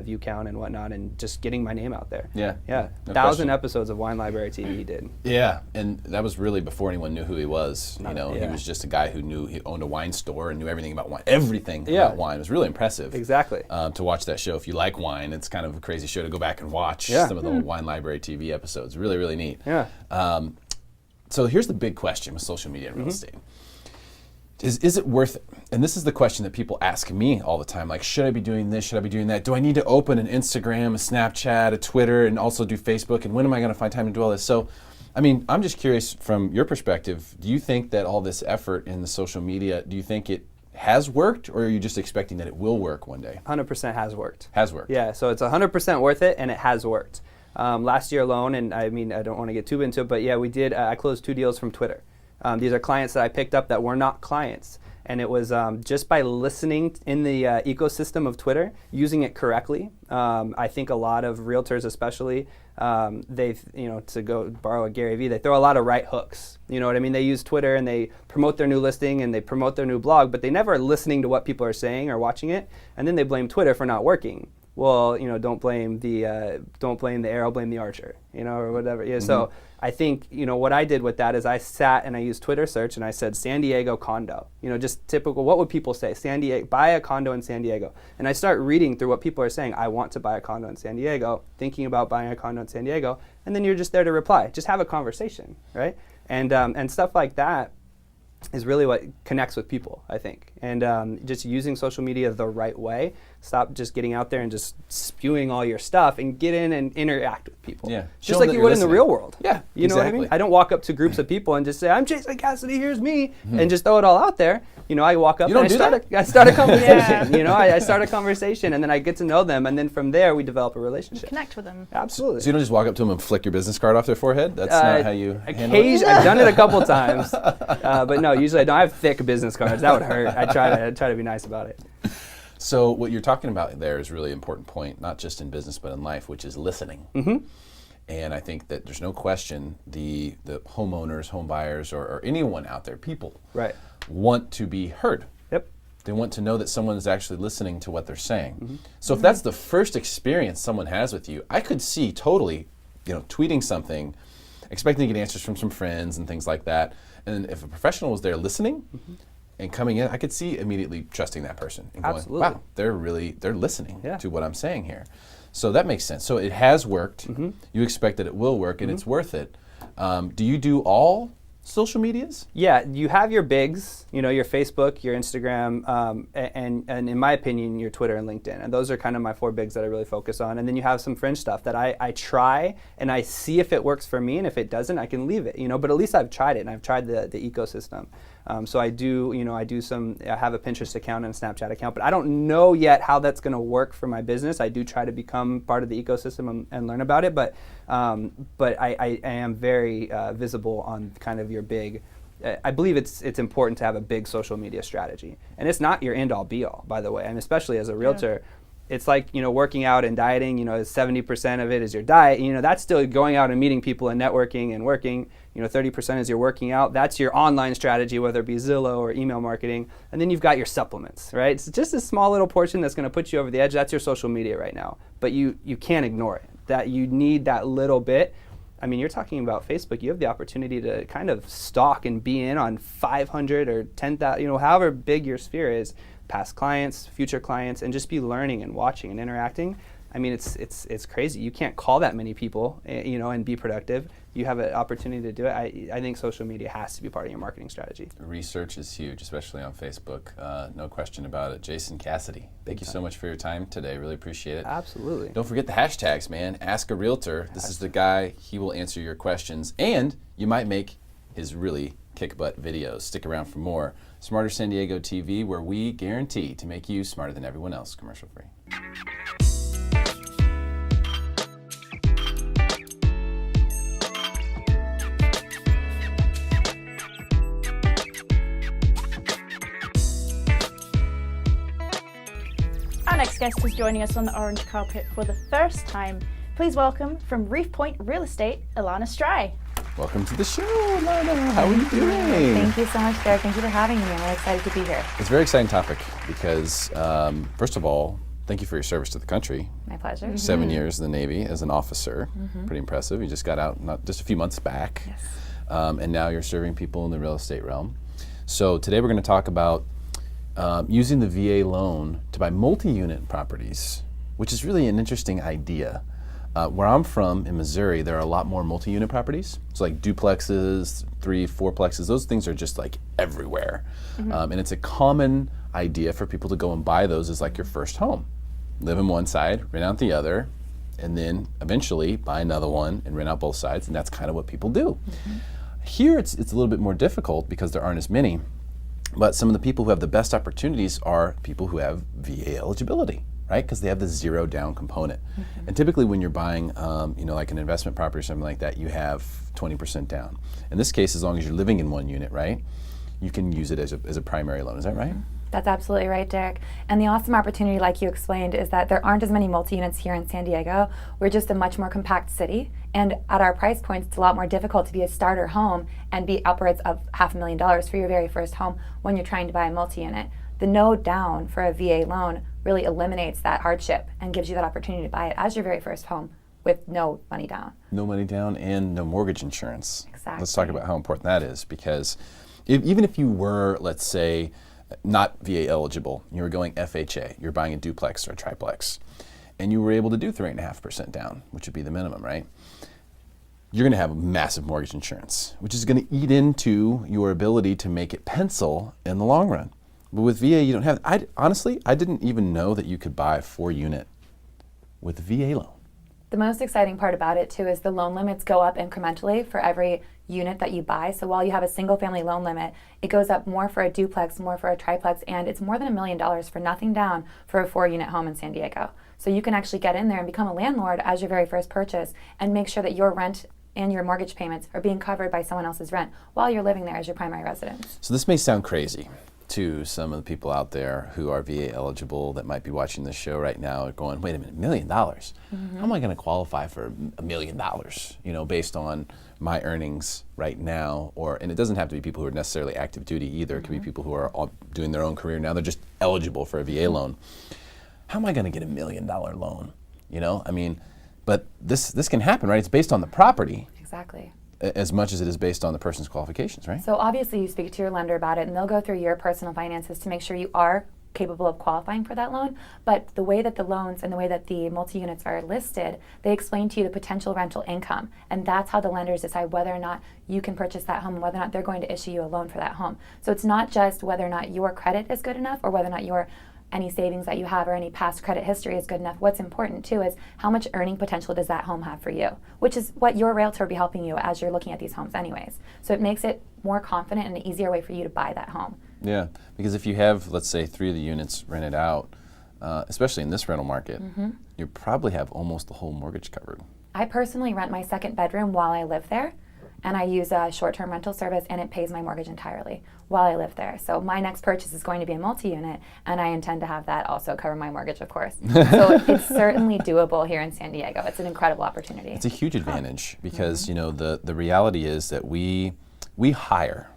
Speaker 14: view count and whatnot and just getting my name out there.
Speaker 2: Yeah.
Speaker 14: Yeah.
Speaker 2: No
Speaker 14: 1,000
Speaker 2: question.
Speaker 14: episodes of Wine Library TV he did.
Speaker 2: Yeah, and that was really before anyone knew who he was. You know, he
Speaker 14: yeah.
Speaker 2: was just a guy who he owned a wine store and knew everything about wine. Everything
Speaker 14: Yeah.
Speaker 2: about wine. It was really impressive.
Speaker 14: Exactly.
Speaker 2: To watch that show. If you like wine, it's kind of a crazy show to go back and watch
Speaker 14: Yeah.
Speaker 2: some of the old Wine Library TV episodes. Really, really neat.
Speaker 14: Yeah.
Speaker 2: So here's the big question with social media and real estate. Is it worth it? And this is the question that people ask me all the time. Like, should I be doing this? Should I be doing that? Do I need to open an Instagram, a Snapchat, a Twitter, and also do Facebook? And when am I going to find time to do all this? So, I mean, I'm just curious from your perspective, do you think that all this effort in the social media, do you think it has worked, or are you just expecting that it will work one day?
Speaker 14: 100% has worked.
Speaker 2: Has worked.
Speaker 14: Yeah, so it's 100% worth it, and it has worked. Last year alone, and I mean, I don't want to get too into it, but yeah, we did, I closed 2 deals from Twitter. These are clients that I picked up that were not clients. And it was just by listening in the ecosystem of Twitter, using it correctly. I think a lot of realtors, especially, they, you know, to go borrow a Gary Vee, they throw a lot of right hooks. You know what I mean? They use Twitter and they promote their new listing and they promote their new blog, but they never are listening to what people are saying or watching it. And then they blame Twitter for not working. Well, you know, don't blame the arrow, blame the archer, you know, or whatever. Yeah. So I think, you know, what I did with that is I sat and I used Twitter search and I said San Diego condo, you know, just typical. What would people say? San Diego, buy a condo in San Diego. And I start reading through what people are saying. I want to buy a condo in San Diego, thinking about buying a condo in San Diego, and then you're just there to reply. Just have a conversation, right? And stuff like that is really what connects with people, I think. And just using social media the right way. Stop just getting out there and just spewing all your stuff and get in and interact with people.
Speaker 2: Yeah.
Speaker 14: Just like you would in the real world.
Speaker 2: Yeah,
Speaker 14: You know what I mean? I don't walk up to groups of people and just say, I'm Jason Cassidy, here's me, and just throw it all out there. You know, I walk up
Speaker 2: You don't
Speaker 14: and
Speaker 2: do
Speaker 14: I start a conversation. You know, I start a conversation and then I get to know them, and then from there we develop a relationship.
Speaker 6: Connect with them.
Speaker 14: Absolutely.
Speaker 2: So you don't just walk up to them and flick your business card off their forehead? That's not how you handle it?
Speaker 14: I've done it a couple times, but no, usually I don't. I have thick business cards. That would hurt. I try to be nice about it.
Speaker 2: So what you're talking about there is a really important point, not just in business but in life, which is listening. And I think that there's no question the homeowners, home buyers, or anyone out there, people,
Speaker 14: right,
Speaker 2: want to be heard.
Speaker 14: Yep.
Speaker 2: They want to know that someone is actually listening to what they're saying. So if that's the first experience someone has with you, I could see totally tweeting something, expecting to get answers from some friends and things like that. And if a professional was there listening and coming in, I could see immediately trusting that person and going,
Speaker 14: Absolutely.
Speaker 2: wow, they're listening to what I'm saying here. So that makes sense. So it has worked. You expect that it will work, and it's worth it. Do you do all social medias?
Speaker 14: Yeah, you have your bigs, your Facebook, your Instagram, and in my opinion, your Twitter and LinkedIn. And those are kind of my 4 bigs that I really focus on. And then you have some fringe stuff that I try and I see if it works for me, and if it doesn't, I can leave it, but at least I've tried it, and I've tried the ecosystem. So I do, I have a Pinterest account and a Snapchat account, but I don't know yet how that's going to work for my business. I do try to become part of the ecosystem and learn about it, but I am very visible on kind of your big. I believe it's important to have a big social media strategy, and it's not your end all be all, by the way, and especially as a realtor. Yeah. It's like, working out and dieting, 70% of it is your diet. That's still going out and meeting people and networking and working. 30% is your working out. That's your online strategy, whether it be Zillow or email marketing. And then you've got your supplements, right? It's just a small little portion that's going to put you over the edge. That's your social media right now. But you can't ignore it. That you need that little bit. I mean, you're talking about Facebook. You have the opportunity to kind of stalk and be in on 500 or 10,000, however big your sphere is, past clients, future clients, and just be learning and watching and interacting. I mean, it's crazy. You can't call that many people, and be productive. You have an opportunity to do it. I think social media has to be part of your marketing strategy.
Speaker 2: Research is huge, especially on Facebook. No question about it. Jason Cassidy, thank you so much for your time today. Really appreciate it.
Speaker 14: Absolutely.
Speaker 2: Don't forget the hashtags, man. Ask a Realtor. This is the guy. He will answer your questions, and you might make his really kick-butt videos. Stick around for more. Smarter San Diego TV, where we guarantee to make you smarter than everyone else, commercial free.
Speaker 6: Our next guest is joining us on the orange carpet for the first time. Please welcome, from Reef Point Real Estate, Alanna Strei.
Speaker 2: Welcome to the show, Alanna. How are you doing?
Speaker 5: Thank you so much, Derek. Thank you for having me. I'm really excited to be here.
Speaker 2: It's a very exciting topic because, first of all, thank you for your service to the country.
Speaker 5: My pleasure.
Speaker 2: 7 years in the Navy as an officer. Pretty impressive. You just got out just a few months back.
Speaker 5: Yes.
Speaker 2: And now you're serving people in the real estate realm. So today we're going to talk about using the VA loan to buy multi-unit properties, which is really an interesting idea. Where I'm from in Missouri, there are a lot more multi-unit properties. So like duplexes, 3, 4plexes, those things are just like everywhere. And it's a common idea for people to go and buy those as like your first home. Live in one side, rent out the other, and then eventually buy another one and rent out both sides, and that's kind of what people do. Here it's a little bit more difficult because there aren't as many, but some of the people who have the best opportunities are people who have VA eligibility. Right, because they have the 0 down component. And typically when you're buying, like an investment property or something like that, you have 20% down. In this case, as long as you're living in one unit, right, you can use it as a primary loan. Is that right?
Speaker 5: That's absolutely right, Derek. And the awesome opportunity, like you explained, is that there aren't as many multi-units here in San Diego. We're just a much more compact city. And at our price points, it's a lot more difficult to be a starter home and be upwards of $500,000 for your very first home when you're trying to buy a multi-unit. The no down for a VA loan really eliminates that hardship and gives you that opportunity to buy it as your very first home with no money down.
Speaker 2: No money down and no mortgage insurance.
Speaker 5: Exactly.
Speaker 2: Let's talk about how important that is, because even if you were, let's say, not VA eligible, you were going FHA, you're buying a duplex or a triplex, and you were able to do 3.5% down, which would be the minimum, right? You're going to have a massive mortgage insurance, which is going to eat into your ability to make it pencil in the long run. But with VA, you don't have. Honestly, I didn't even know that you could buy a 4-unit with a VA loan.
Speaker 5: The most exciting part about it, too, is the loan limits go up incrementally for every unit that you buy. So while you have a single-family loan limit, it goes up more for a duplex, more for a triplex, and it's more than $1 million for nothing down for a 4-unit home in San Diego. So you can actually get in there and become a landlord as your very first purchase and make sure that your rent and your mortgage payments are being covered by someone else's rent while you're living there as your primary residence.
Speaker 2: So this may sound crazy to some of the people out there who are VA eligible that might be watching this show right now going, wait a minute, $1 million? How am I going to qualify for $1 million, based on my earnings right now? And it doesn't have to be people who are necessarily active duty either. It could be people who are all doing their own career now. They're just eligible for a VA loan. How am I going to get $1 million loan? I mean, But this can happen, right? It's based on the property
Speaker 5: Exactly.
Speaker 2: as much as it is based on the person's qualifications, right?
Speaker 5: So obviously you speak to your lender about it and they'll go through your personal finances to make sure you are capable of qualifying for that loan. But the way that the loans and the way that the multi-units are listed, they explain to you the potential rental income. And that's how the lenders decide whether or not you can purchase that home and whether or not they're going to issue you a loan for that home. So it's not just whether or not your credit is good enough or whether or not your any savings that you have or any past credit history is good enough. What's important too is how much earning potential does that home have for you, which is what your realtor will be helping you as you're looking at these homes anyways. So it makes it more confident and an easier way for you to buy that home.
Speaker 2: Yeah, because if you have, let's say, 3 of the units rented out, especially in this rental market, you probably have almost the whole mortgage covered.
Speaker 5: I personally rent my second bedroom while I live there, and I use a short-term rental service, and it pays my mortgage entirely while I live there. So my next purchase is going to be a multi-unit, and I intend to have that also cover my mortgage, of course. So it's certainly doable here in San Diego. It's an incredible opportunity.
Speaker 2: It's a huge advantage because you know the reality is that we hire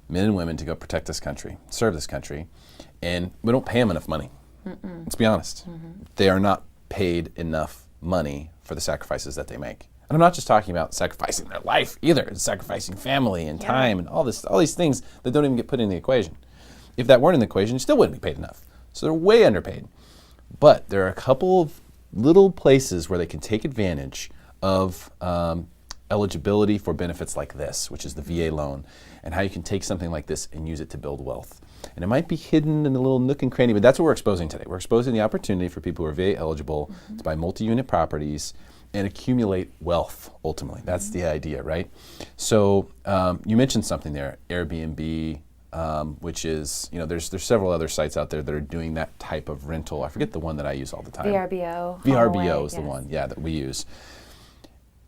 Speaker 2: men and women to go protect this country, serve this country, and we don't pay them enough money. Let's be honest. They are not paid enough money for the sacrifices that they make. And I'm not just talking about sacrificing their life either. It's sacrificing family and time and all these things that don't even get put in the equation. If that weren't in the equation, you still wouldn't be paid enough. So they're way underpaid. But there are a couple of little places where they can take advantage of eligibility for benefits like this, which is the VA loan, and how you can take something like this and use it to build wealth. And it might be hidden in a little nook and cranny, but that's what we're exposing today. We're exposing the opportunity for people who are VA eligible to buy multi-unit properties and accumulate wealth, ultimately. That's the idea, right? So you mentioned something there, Airbnb, which is, you know, there's several other sites out there that are doing that type of rental. I forget the one that I use all the time.
Speaker 5: VRBO.
Speaker 2: VRBO is the one, yeah, that we use.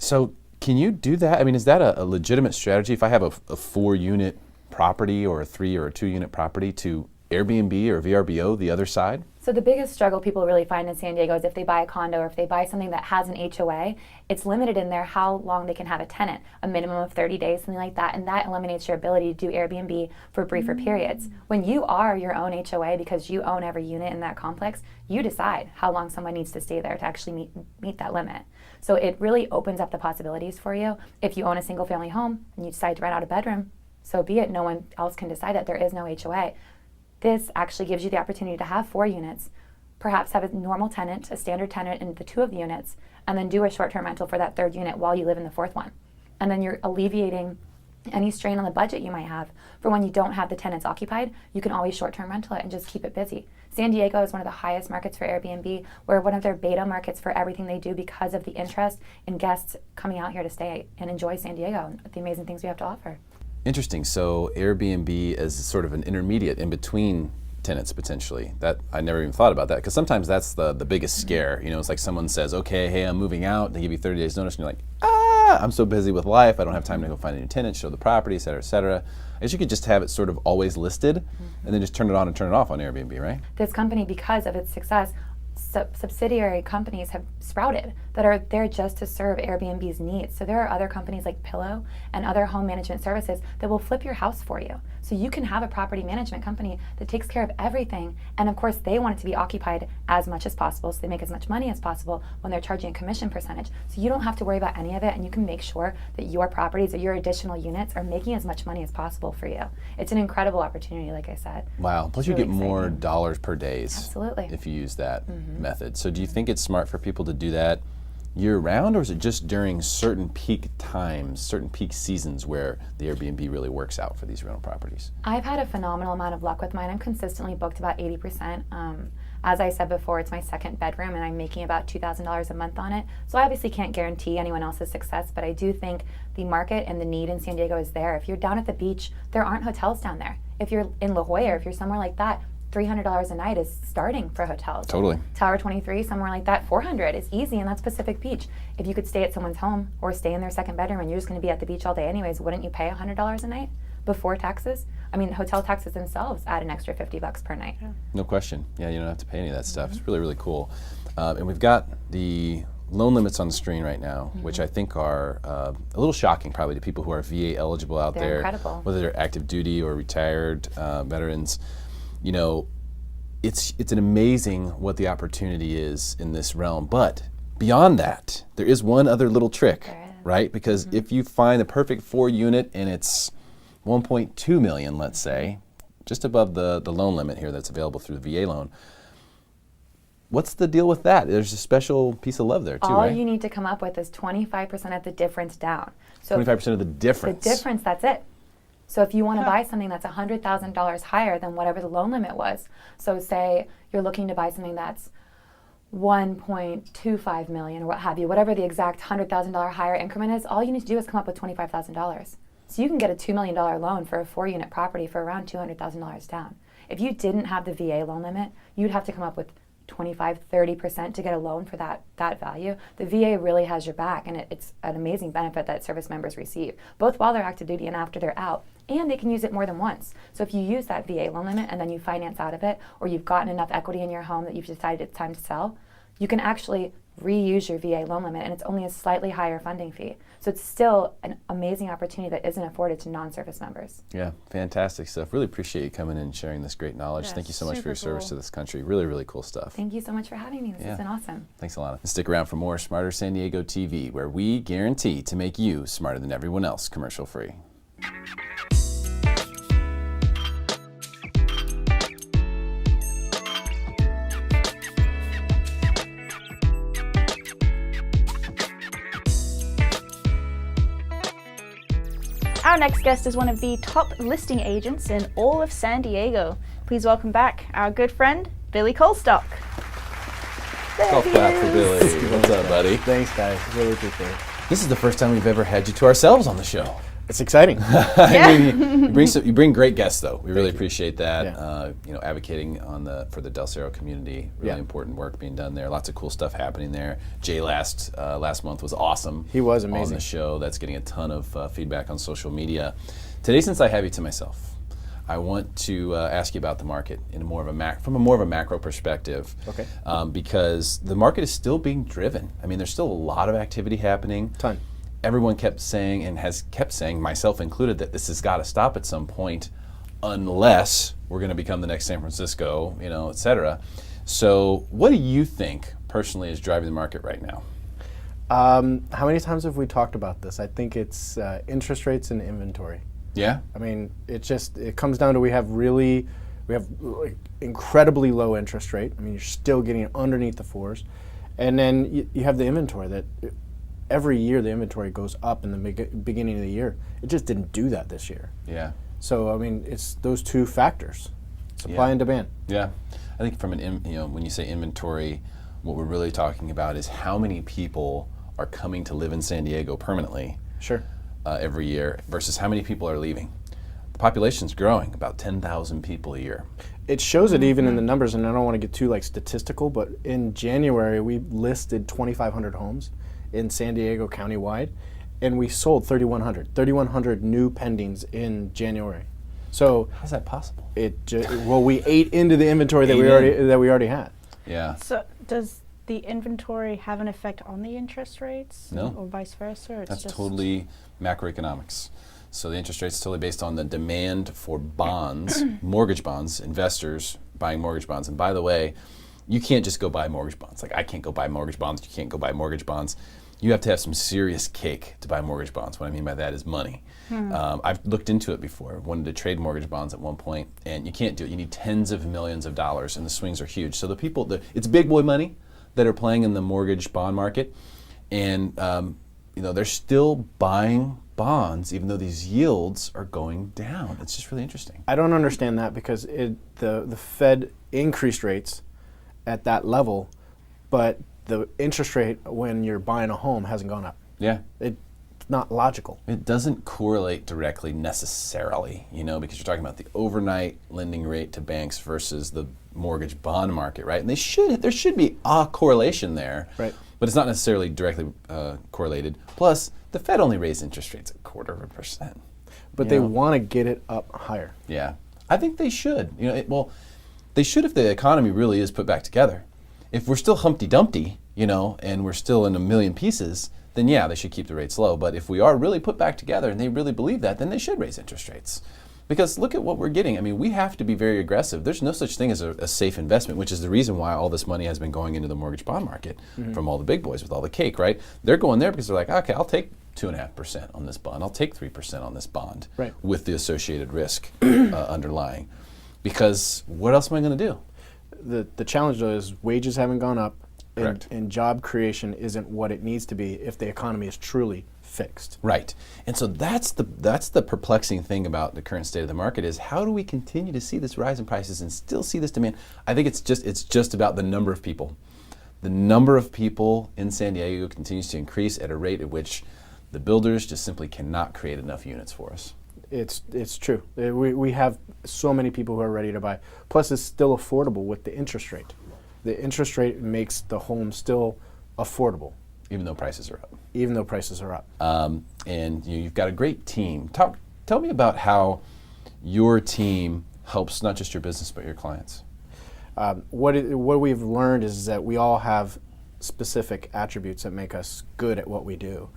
Speaker 2: So can you do that? I mean, is that a legitimate strategy? If I have a 4-unit property or a 3 or a 2-unit property to Airbnb or VRBO the other side?
Speaker 5: So the biggest struggle people really find in San Diego is if they buy a condo or if they buy something that has an HOA, it's limited in there how long they can have a tenant, a minimum of 30 days, something like that, and that eliminates your ability to do Airbnb for briefer periods. When you are your own HOA because you own every unit in that complex, you decide how long someone needs to stay there to actually meet that limit. So it really opens up the possibilities for you. If you own a single family home and you decide to rent out a bedroom, so be it. No one else can decide that. There is no HOA. This actually gives you the opportunity to have 4 units, perhaps have a normal tenant, a standard tenant in the 2 of the units, and then do a short-term rental for that 3rd unit while you live in the 4th one. And then you're alleviating any strain on the budget you might have for when you don't have the tenants occupied. You can always short-term rental it and just keep it busy. San Diego is one of the highest markets for Airbnb. We're one of their beta markets for everything they do because of the interest in guests coming out here to stay and enjoy San Diego and the amazing things we have to offer.
Speaker 2: Interesting. So Airbnb is sort of an intermediate in between tenants potentially. That I never even thought about that, because sometimes that's the biggest scare. You know, it's like someone says, okay, hey, I'm moving out. They give you 30 days notice and you're like, I'm so busy with life. I don't have time to go find a new tenant, show the property, et cetera, et cetera. I guess you could just have it sort of always listed and then just turn it on and turn it off on Airbnb, right?
Speaker 5: This company, because of its success, subsidiary companies have sprouted that are there just to serve Airbnb's needs. So there are other companies like Pillow and other home management services that will flip your house for you. So you can have a property management company that takes care of everything. And of course, they want it to be occupied as much as possible, so they make as much money as possible when they're charging a commission percentage. So you don't have to worry about any of it, and you can make sure that your properties or your additional units are making as much money as possible for you. It's an incredible opportunity, like I said.
Speaker 2: Wow. Plus, you get more dollars per days.
Speaker 5: Absolutely.
Speaker 2: If you use that method. So do you think it's smart for people to do that year-round, or is it just during certain peak times, certain peak seasons where the Airbnb really works out for these rental properties?
Speaker 5: I've had a phenomenal amount of luck with mine. I'm consistently booked about 80%. As I said before, it's my second bedroom and I'm making about $2,000 a month on it. So I obviously can't guarantee anyone else's success, but I do think the market and the need in San Diego is there. If you're down at the beach, there aren't hotels down there. If you're in La Jolla, if you're somewhere like that, $300 a night is starting for hotels.
Speaker 2: Totally.
Speaker 5: Tower 23, somewhere like that, $400 is easy, and that's Pacific Beach. If you could stay at someone's home or stay in their second bedroom and you're just going to be at the beach all day anyways, wouldn't you pay $100 a night before taxes? I mean, hotel taxes themselves add an extra $50 per night. Yeah.
Speaker 2: No question. Yeah, you don't have to pay any of that stuff. It's really, really cool. And we've got the loan limits on the screen right now, which I think are a little shocking probably to people who are VA eligible out there.
Speaker 5: Incredible.
Speaker 2: Whether they're active duty or retired veterans. You know, it's an amazing what the opportunity is in this realm, but Beyond that, there is one other little trick, right? Because if you find the perfect 4-unit and it's 1.2 million, let's say, just above the loan limit here that's available through the VA loan, what's the deal with that? There's a special piece of love there too, right?
Speaker 5: All you need to come up with is 25% of the difference down. So
Speaker 2: 25% of the difference.
Speaker 5: The difference, that's it. So if you want to buy something that's $100,000 higher than whatever the loan limit was, so say you're looking to buy something that's 1.25 million or what have you, whatever the exact $100,000 higher increment is, all you need to do is come up with $25,000. So you can get a $2 million loan for a 4-unit property for around $200,000 down. If you didn't have the VA loan limit, you'd have to come up with 25-30% to get a loan for that value. The VA really has your back, and it's an amazing benefit that service members receive, both while they're active duty and after they're out, and they can use it more than once. So if you use that VA loan limit and then you finance out of it, or you've gotten enough equity in your home that you've decided it's time to sell, you can actually reuse your VA loan limit, and it's only a slightly higher funding fee. So it's still an amazing opportunity that isn't afforded to non-service members.
Speaker 2: Yeah, fantastic stuff. Really appreciate you coming in and sharing this great knowledge.
Speaker 5: Yeah,
Speaker 2: Thank you so much for your service to this country. Really, really cool stuff.
Speaker 5: Thank you so much for having me. This has been awesome.
Speaker 2: Thanks, Alanna. Stick around for more Smarter San Diego TV, where we guarantee to make you smarter than everyone else, commercial free.
Speaker 6: Our next guest is one of the top listing agents in all of San Diego. Please welcome back our good friend, Billy Colestock.
Speaker 2: Golf clap for Billy. What's up, buddy?
Speaker 15: Thanks, guys. Really appreciate it.
Speaker 2: This is the first time we've ever had you to ourselves on the show.
Speaker 15: It's exciting.
Speaker 2: I mean, you bring great guests, though. We really appreciate that. Yeah. Advocating for the Del Cerro community. Really important work being done there. Lots of cool stuff happening there. Jay last month was awesome.
Speaker 15: He was amazing
Speaker 2: on the show. That's getting a ton of feedback on social media. Today, since I have you to myself, I want to ask you about the market in from a more of a macro perspective.
Speaker 15: Okay.
Speaker 2: Because the market is still being driven. I mean, there's still a lot of activity happening.
Speaker 15: Ton.
Speaker 2: Everyone kept saying, and has kept saying, myself included, that this has got to stop at some point, unless we're going to become the next San Francisco, et cetera. So, what do you think personally is driving the market right now?
Speaker 15: How many times have we talked about this? I think it's interest rates and inventory.
Speaker 2: Yeah.
Speaker 15: I mean, it comes down to we have incredibly low interest rate. I mean, you're still getting it underneath the 4s, and then you have the inventory that. Every year the inventory goes up in the beginning of the year. It just didn't do that this year.
Speaker 2: Yeah.
Speaker 15: So I mean, it's those two factors, supply and demand.
Speaker 2: Yeah. I think from when you say inventory, what we're really talking about is how many people are coming to live in San Diego permanently.
Speaker 15: Sure.
Speaker 2: Every year versus how many people are leaving. The population's growing, about 10,000 people a year.
Speaker 15: It shows it even in the numbers, and I don't want to get too statistical, but in January we listed 2,500 homes in San Diego countywide, and we sold 3,100 new pendings in January. So
Speaker 2: how's that possible?
Speaker 15: We ate into the inventory that we already had.
Speaker 2: Yeah.
Speaker 6: So does the inventory have an effect on the interest rates?
Speaker 2: No.
Speaker 6: Or vice versa?
Speaker 2: That's totally macroeconomics. So the interest rate's totally based on the demand for bonds, mortgage bonds, investors buying mortgage bonds. And by the way, you can't just go buy mortgage bonds. Like, I can't go buy mortgage bonds. You can't go buy mortgage bonds. You have to have some serious cake to buy mortgage bonds. What I mean by that is money. I've looked into it before, wanted to trade mortgage bonds at one point, and you can't do it. You need tens of millions of dollars, and the swings are huge. So it's big boy money that are playing in the mortgage bond market, and they're still buying bonds even though these yields are going down. It's just really interesting.
Speaker 15: I don't understand that because the Fed increased rates at that level, but the interest rate when you're buying a home hasn't gone up.
Speaker 2: Yeah.
Speaker 15: It's not logical.
Speaker 2: It doesn't correlate directly necessarily, because you're talking about the overnight lending rate to banks versus the mortgage bond market, right? And there should be a correlation there,
Speaker 15: right?
Speaker 2: But it's not necessarily directly correlated. Plus, the Fed only raised interest rates 0.25%.
Speaker 15: But they want to get it up higher.
Speaker 2: Yeah, I think they should. They should if the economy really is put back together. If we're still Humpty Dumpty, and we're still in a million pieces, then yeah, they should keep the rates low. But if we are really put back together and they really believe that, then they should raise interest rates. Because look at what we're getting. I mean, we have to be very aggressive. There's no such thing as a safe investment, which is the reason why all this money has been going into the mortgage bond market from all the big boys with all the cake, right? They're going there because they're like, okay, I'll take 2.5% on this bond. I'll take 3% on this bond with the associated risk underlying. Because what else am I going to do?
Speaker 15: The challenge though is wages haven't gone up, and job creation isn't what it needs to be if the economy is truly fixed.
Speaker 2: Right. And so that's the perplexing thing about the current state of the market is how do we continue to see this rise in prices and still see this demand? I think it's just about the number of people. The number of people in San Diego continues to increase at a rate at which the builders just simply cannot create enough units for us.
Speaker 15: It's true. We have so many people who are ready to buy. Plus, it's still affordable with the interest rate. The interest rate makes the home still affordable.
Speaker 2: Even though prices are up.
Speaker 15: Even though prices are up.
Speaker 2: And you've got a great team. Tell me about how your team helps not just your business but your clients.
Speaker 15: What we've learned is that we all have specific attributes that make us good at what we do.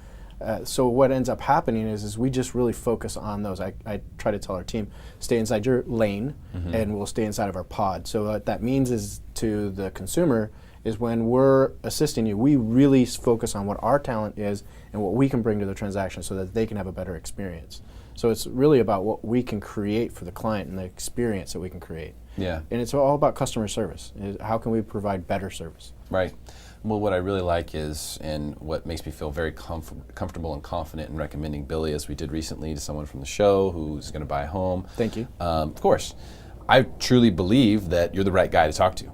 Speaker 15: So what ends up happening is we just really focus on those. I try to tell our team, stay inside your lane and we'll stay inside of our pod. So what that means is to the consumer is when we're assisting you, we really focus on what our talent is and what we can bring to the transaction so that they can have a better experience. So it's really about what we can create for the client and the experience that we can create.
Speaker 2: Yeah.
Speaker 15: And it's all about customer service. How can we provide better service?
Speaker 2: Right. Well, what I really like is, and what makes me feel very comfortable and confident in recommending Billy, as we did recently to someone from the show who's going to buy a home.
Speaker 15: Thank you.
Speaker 2: Of course. I truly believe that you're the right guy to talk to.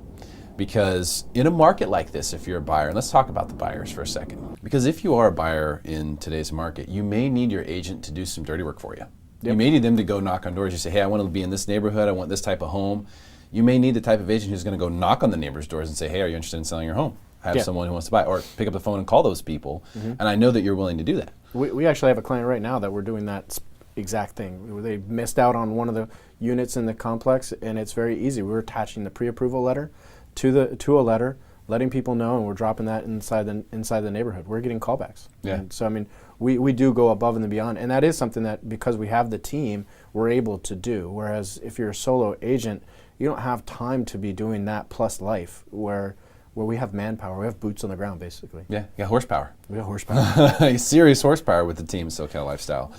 Speaker 2: Because in a market like this, if you're a buyer, and let's talk about the buyers for a second. Because if you are a buyer in today's market, you may need your agent to do some dirty work for you. Yep. You may need them to go knock on doors. You say, hey, I want to be in this neighborhood. I want this type of home. You may need the type of agent who's going to go knock on the neighbor's doors and say, hey, are you interested in selling your home? I have someone who wants to buy, or pick up the phone and call those people. And I know that you're willing to do that.
Speaker 15: We actually have a client right now that we're doing that exact thing. They missed out on one of the units in the complex, and it's very easy. We're attaching the pre-approval letter to a letter, letting people know, and we're dropping that inside the neighborhood. We're getting callbacks.
Speaker 2: Yeah.
Speaker 15: And so I mean, we do go above and beyond, and that is something that because we have the team, we're able to do. Whereas if you're a solo agent, you don't have time to be doing that plus life where we have manpower, we have boots on the ground basically.
Speaker 2: Yeah, you got horsepower.
Speaker 15: We got horsepower.
Speaker 2: Serious horsepower with the team SoCal Lifestyle.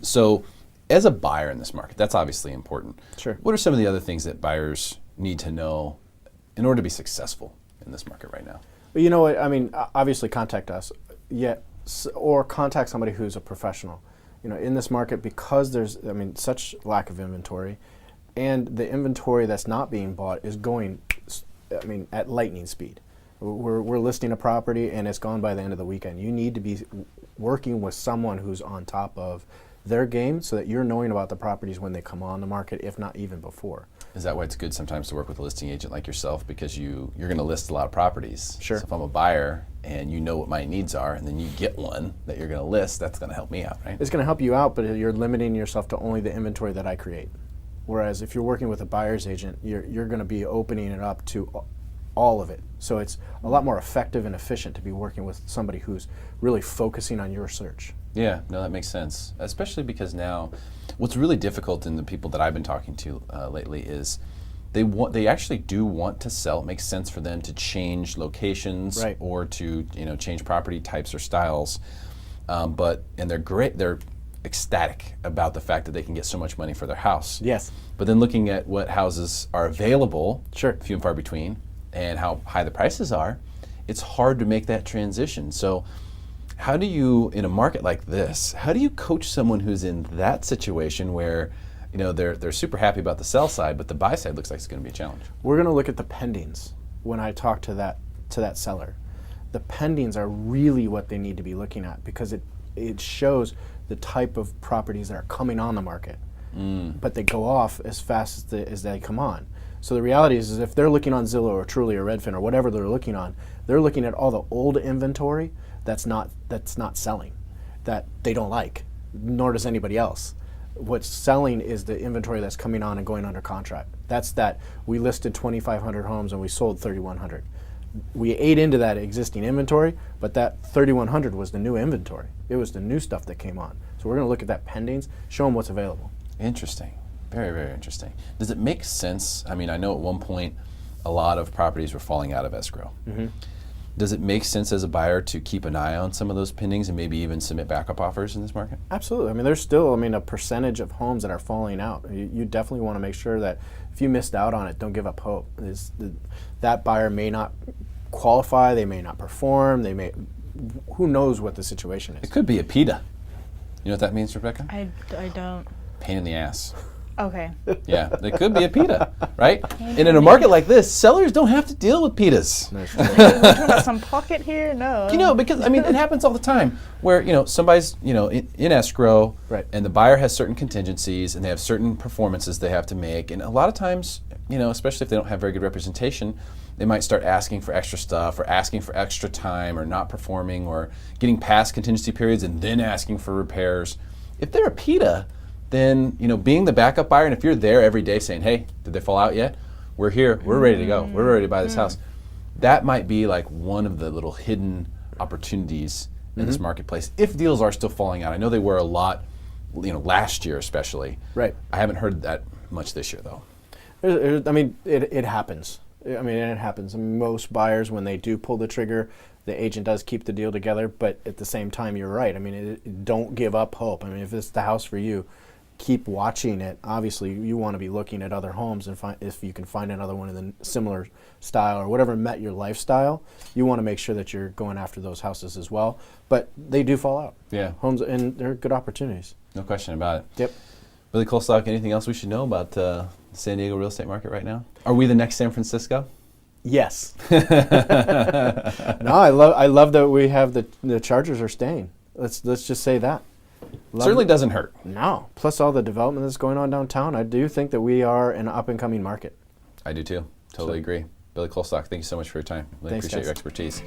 Speaker 2: So as a buyer in this market, that's obviously important.
Speaker 15: Sure.
Speaker 2: What are some of the other things that buyers need to know in order to be successful in this market right now?
Speaker 15: Well, you know what, I mean, obviously contact us, or contact somebody who's a professional. You know, in this market, because there's, I mean, such lack of inventory, and the inventory that's not being bought is going, I mean, at lightning speed. We're listing a property and it's gone by the end of the weekend. You need to be working with someone who's on top of their game so that you're knowing about the properties when they come on the market, if not even before.
Speaker 2: Is that why it's good sometimes to work with a listing agent like yourself, because you're going to list a lot of properties?
Speaker 15: Sure.
Speaker 2: So if I'm a buyer and you know what my needs are, and then you get one that you're going to list, that's going to help me out, right?
Speaker 15: It's going to help you out, but you're limiting yourself to only the inventory that I create. Whereas if you're working with a buyer's agent, you're going to be opening it up to all of it. So it's a lot more effective and efficient to be working with somebody who's really focusing on your search.
Speaker 2: Yeah, no, that makes sense. Especially because now, what's really difficult in the people that I've been talking to lately is they actually do want to sell. It makes sense for them to change locations or to change property types or styles. And they're ecstatic about the fact that they can get so much money for their house.
Speaker 15: Yes.
Speaker 2: But then looking at what houses are available,
Speaker 15: few
Speaker 2: and far between, and how high the prices are, it's hard to make that transition. So how do you, in a market like this, how do you coach someone who's in that situation where they're super happy about the sell side, but the buy side looks like it's going to be a challenge?
Speaker 15: We're going to look at the pendings when I talk to that seller. The pendings are really what they need to be looking at because it shows the type of properties that are coming on the market, but they go off as fast as they come on. So the reality is if they're looking on Zillow or Truly or Redfin or whatever they're looking at all the old inventory that's not selling, that they don't like, nor does anybody else. What's selling is the inventory that's coming on and going under contract. That's that we listed 2,500 homes and we sold 3,100. We ate into that existing inventory, but that 3,100 was the new inventory. It was the new stuff that came on. So we're going to look at that pendings, show them what's available.
Speaker 2: Interesting. Very, very interesting. Does it make sense? I mean, I know at one point a lot of properties were falling out of escrow.
Speaker 15: Mm-hmm.
Speaker 2: Does it make sense as a buyer to keep an eye on some of those pendings and maybe even submit backup offers in this market?
Speaker 15: Absolutely. I mean, there's still, a percentage of homes that are falling out. You definitely want to make sure that if you missed out on it, don't give up hope. That buyer may not qualify, they may not perform, who knows what the situation is.
Speaker 2: It could be a PITA. You know what that means, Rebecca?
Speaker 6: I don't.
Speaker 2: Pain in the ass.
Speaker 6: Okay.
Speaker 2: Yeah, it could be a PITA, right? And in a market like this, sellers don't have to deal with PITAs.
Speaker 6: We're talking about some pocket here? No.
Speaker 2: Because it happens all the time where, somebody's, in escrow,
Speaker 15: right,
Speaker 2: and the buyer has certain contingencies and they have certain performances they have to make. And a lot of times, especially if they don't have very good representation, they might start asking for extra stuff or asking for extra time or not performing or getting past contingency periods and then asking for repairs. If they're a PITA, then being the backup buyer, and if you're there every day saying, hey, did they fall out yet? We're here, we're ready to go, we're ready to buy this house. That might be like one of the little hidden opportunities in this marketplace if deals are still falling out. I know they were a lot, last year especially.
Speaker 15: Right.
Speaker 2: I haven't heard that much this year though.
Speaker 15: It happens. It happens. Most buyers, when they do pull the trigger, the agent does keep the deal together, but at the same time, you're right. Don't give up hope. If it's the house for you, keep watching it. Obviously, you want to be looking at other homes and if you can find another one in the similar style or whatever met your lifestyle, you want to make sure that you're going after those houses as well. But they do fall out.
Speaker 2: Yeah.
Speaker 15: Homes, and they're good opportunities.
Speaker 2: No question about it.
Speaker 15: Yep.
Speaker 2: Billy Colestock, anything else we should know about the San Diego real estate market right now? Are we the next San Francisco?
Speaker 15: Yes. No, I love that we have the Chargers are staying. Let's just say that.
Speaker 2: Certainly doesn't hurt.
Speaker 15: No. Plus all the development that's going on downtown, I do think that we are an up and coming market.
Speaker 2: I do too. Totally agree. Billy Colestock, thank you so much for your time. Really
Speaker 15: Thanks,
Speaker 2: appreciate
Speaker 15: guys.
Speaker 2: your expertise.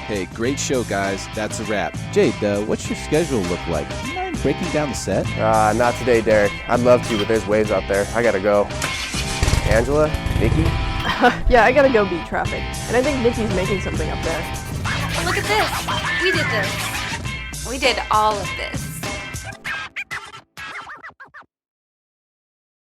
Speaker 2: Hey, great show, guys. That's a wrap. Jade, what's your schedule look like? Do you mind breaking down the set?
Speaker 16: Not today, Derek. I'd love to, but there's waves out there. I gotta go. Angela? Nikki?
Speaker 17: Yeah, I gotta go beat traffic. And I think Nikki's making something up there.
Speaker 18: Look at this. We did this. We did all of this.